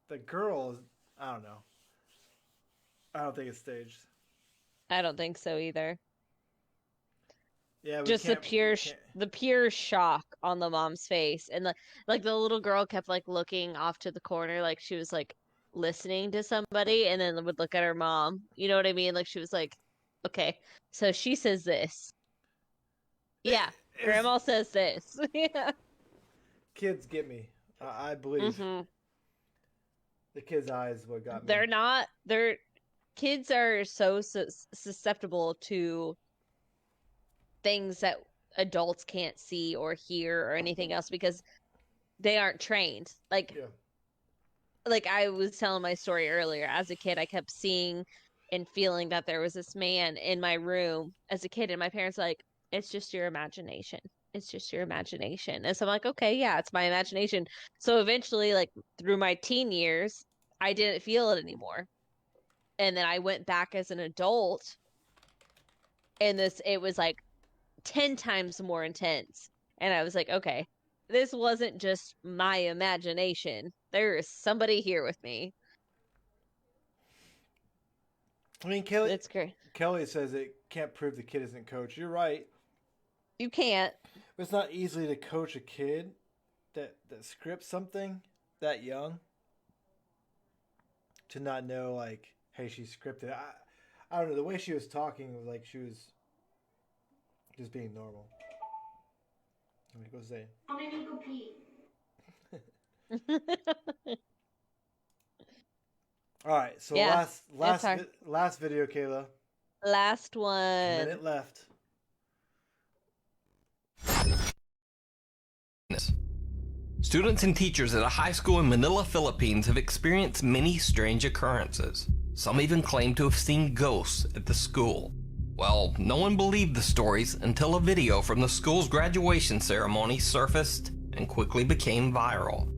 the girl, I don't know. I don't think it's staged. I don't think so either. Yeah, Just the pure shock on the mom's face, and like the little girl kept like looking off to the corner, like she was like listening to somebody, and then would look at her mom. You know what I mean? Like she was like, okay, so she says this. Yeah, grandma says this. Yeah. Kids get me. I believe. Mm-hmm. The kids' eyes what got me. Kids are so susceptible to things that adults can't see or hear or anything else because they aren't trained. Like I was telling my story earlier, as a kid, I kept seeing and feeling that there was this man in my room as a kid, and my parents were like, it's just your imagination. It's just your imagination. And so I'm like, okay, yeah, it's my imagination. So eventually, like through my teen years, I didn't feel it anymore. And then I went back as an adult, and it was like 10 times more intense. And I was like, okay, this wasn't just my imagination. There is somebody here with me. I mean, Kelly, it's great. Kelly says it can't prove the kid isn't coached. You're right. You can't. But it's not easily to coach a kid that scripts something that young to not know, like, hey, she's scripted. I don't know. The way she was talking was like she was just being normal. Let me go say. I'm gonna go pee. All right, so Yeah, last video, Kayla. Last one. A minute left. Students and teachers at a high school in Manila, Philippines have experienced many strange occurrences. Some even claim to have seen ghosts at the school. Well, no one believed the stories until a video from the school's graduation ceremony surfaced and quickly became viral.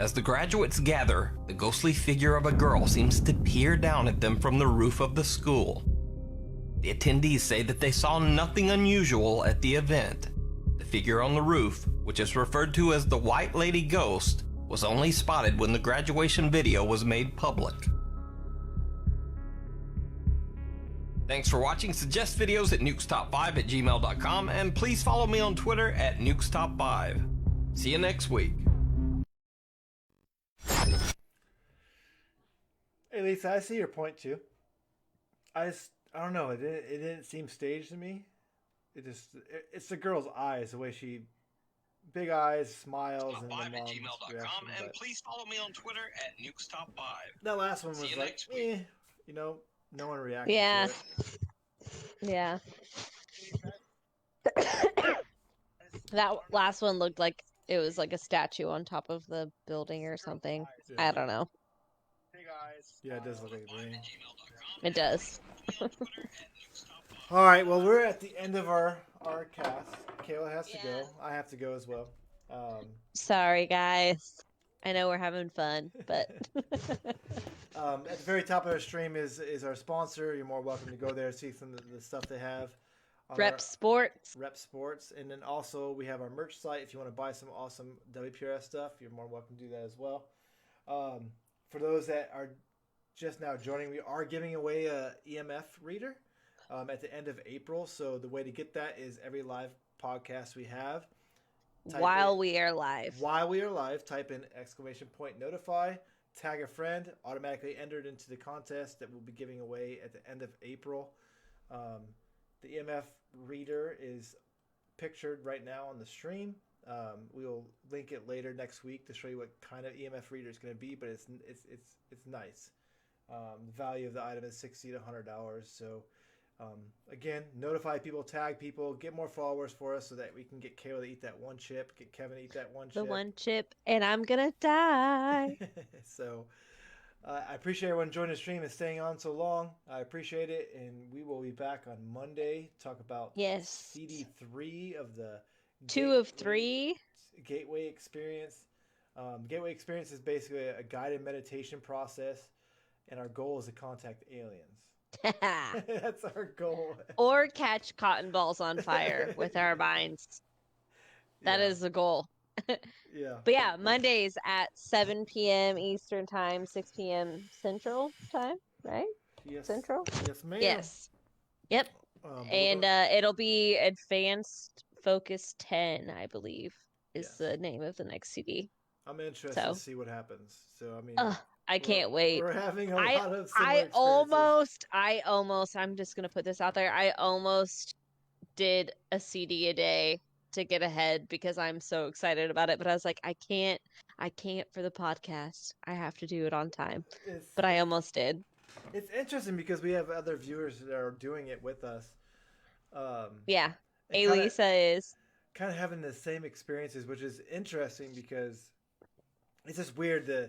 As the graduates gather, the ghostly figure of a girl seems to peer down at them from the roof of the school. The attendees say that they saw nothing unusual at the event. The figure on the roof, which is referred to as the White Lady Ghost, was only spotted when the graduation video was made public. Thanks for watching. Suggest videos at nukestop5@gmail.com, and please follow me on Twitter at nukestop5. See you next week. Hey Lisa, I see your point too. I don't know. It didn't seem staged to me. It's the girl's eyes, the way she, big eyes, smiles, and the mom's reaction, and please follow me on Twitter at nukestop5. That last one was like, you know, no one reacted Yeah. to it. Yeah. That last one looked like it was like a statue on top of the building or something. I don't know. Yeah, it does look like a dream. It does. All right, well, we're at the end of our cast. Kayla has to go. I have to go as well. Sorry, guys. I know we're having fun, but at the very top of our stream is our sponsor. You're more welcome to go there and see some of the stuff they have. Rep Sports. Rep Sports. And then also we have our merch site. If you want to buy some awesome WPRS stuff, you're more welcome to do that as well. For those that are just now joining, we are giving away a EMF reader at the end of April. So the way to get that is every live podcast we have. While we are live, type in !notify, tag a friend, automatically entered into the contest that we'll be giving away at the end of April. The EMF reader is pictured right now on the stream. We'll link it later next week to show you what kind of EMF reader it's going to be, but it's nice. The value of the item is $60 to $100. So again, notify people, tag people, get more followers for us so that we can get Kayla to eat that one chip, get Kevin to eat that one chip. the one chip, and I'm gonna die. So I appreciate everyone joining the stream and staying on so long. I appreciate it, and we will be back on Monday to talk about CD3 of the 2 of 3 Gateway Experience. Gateway Experience is basically a guided meditation process, and our goal is to contact aliens. That's our goal. Or catch cotton balls on fire with our binds. That is the goal. Yeah. But yeah, Mondays at 7 p.m. Eastern Time, 6 p.m. Central Time, right? Yes. Central? Yes, ma'am. Yes. Yep. And it'll be Advanced Focus 10, I believe, is the name of the next CD. I'm interested to see what happens. So, I mean... I can't wait. We're having a lot of similar I'm just going to put this out there. I almost did a CD a day to get ahead because I'm so excited about it. But I was like, I can't for the podcast. I have to do it on time. But I almost did. It's interesting because we have other viewers that are doing it with us. Yeah. Elisa is. Kind of having the same experiences, which is interesting because it's just weird to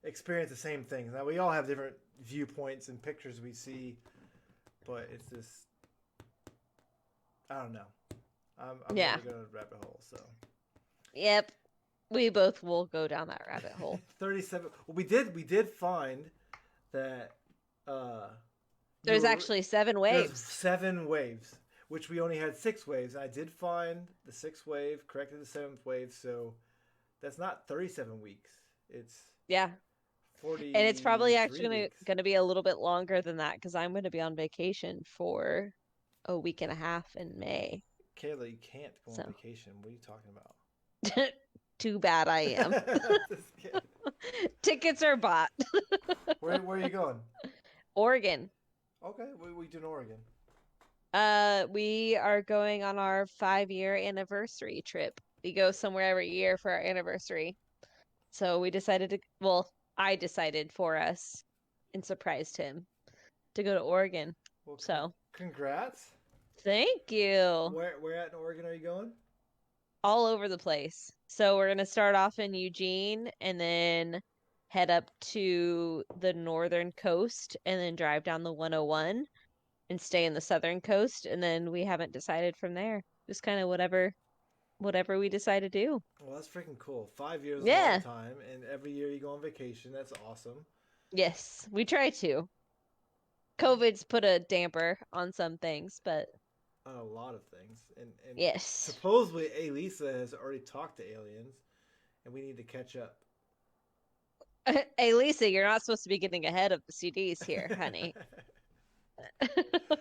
experience the same things. Now we all have different viewpoints and pictures we see, but it's just I don't know. I'm gonna go to the rabbit hole. So. Yep, we both will go down that rabbit hole. 37. Well, we did find that there's actually 7 waves. There's 7 waves, which we only had 6 waves. I did find the 6th wave, corrected the 7th wave, so that's not 37 weeks. It's 40. And it's probably actually going to be a little bit longer than that because I'm going to be on vacation for a week and a half in May. Kayla, you can't go on vacation. What are you talking about? Too bad I am. Tickets are bought. Where are you going? Oregon. Okay, what are we doing in Oregon? We are going on our 5-year anniversary trip. We go somewhere every year for our anniversary. So we decided I decided for us and surprised him to go to Oregon. Well, so congrats. Thank you. Where at in Oregon are you going? All over the place. So we're going to start off in Eugene and then head up to the northern coast and then drive down the 101 and stay in the southern coast. And then we haven't decided from there. Just kind of whatever whatever we decide to do. Well, that's freaking cool. 5 years is a Yeah. long time, and every year you go on vacation. That's awesome. Yes, we try to. COVID's put a damper on some things, but On a lot of things. And yes. supposedly Elisa has already talked to aliens, and we need to catch up. Hey, Lisa, you're not supposed to be getting ahead of the CDs here, honey.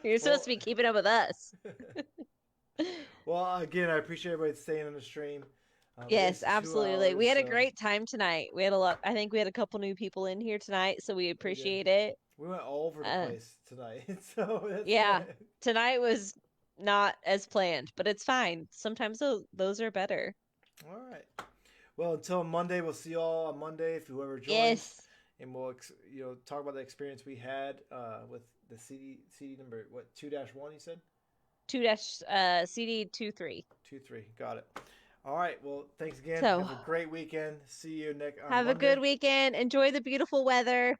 You're supposed to be keeping up with us. Well, again, I appreciate everybody staying on the stream. Yes, It's 2 absolutely. We hours, had a so great time tonight. We had a lot. I think we had a couple new people in here tonight, so we appreciate it. We went all over the place tonight. So that's Yeah, tonight was not as planned, but it's fine. Sometimes those are better. All right. Well, until Monday, we'll see you all on Monday if whoever joins. Yes. And we'll talk about the experience we had with the CD number 2-1 you said? 2-CD23. 2-3. Got it. All right. Well, thanks again. So- Have a great weekend. See you next. Have a good weekend. Enjoy the beautiful weather.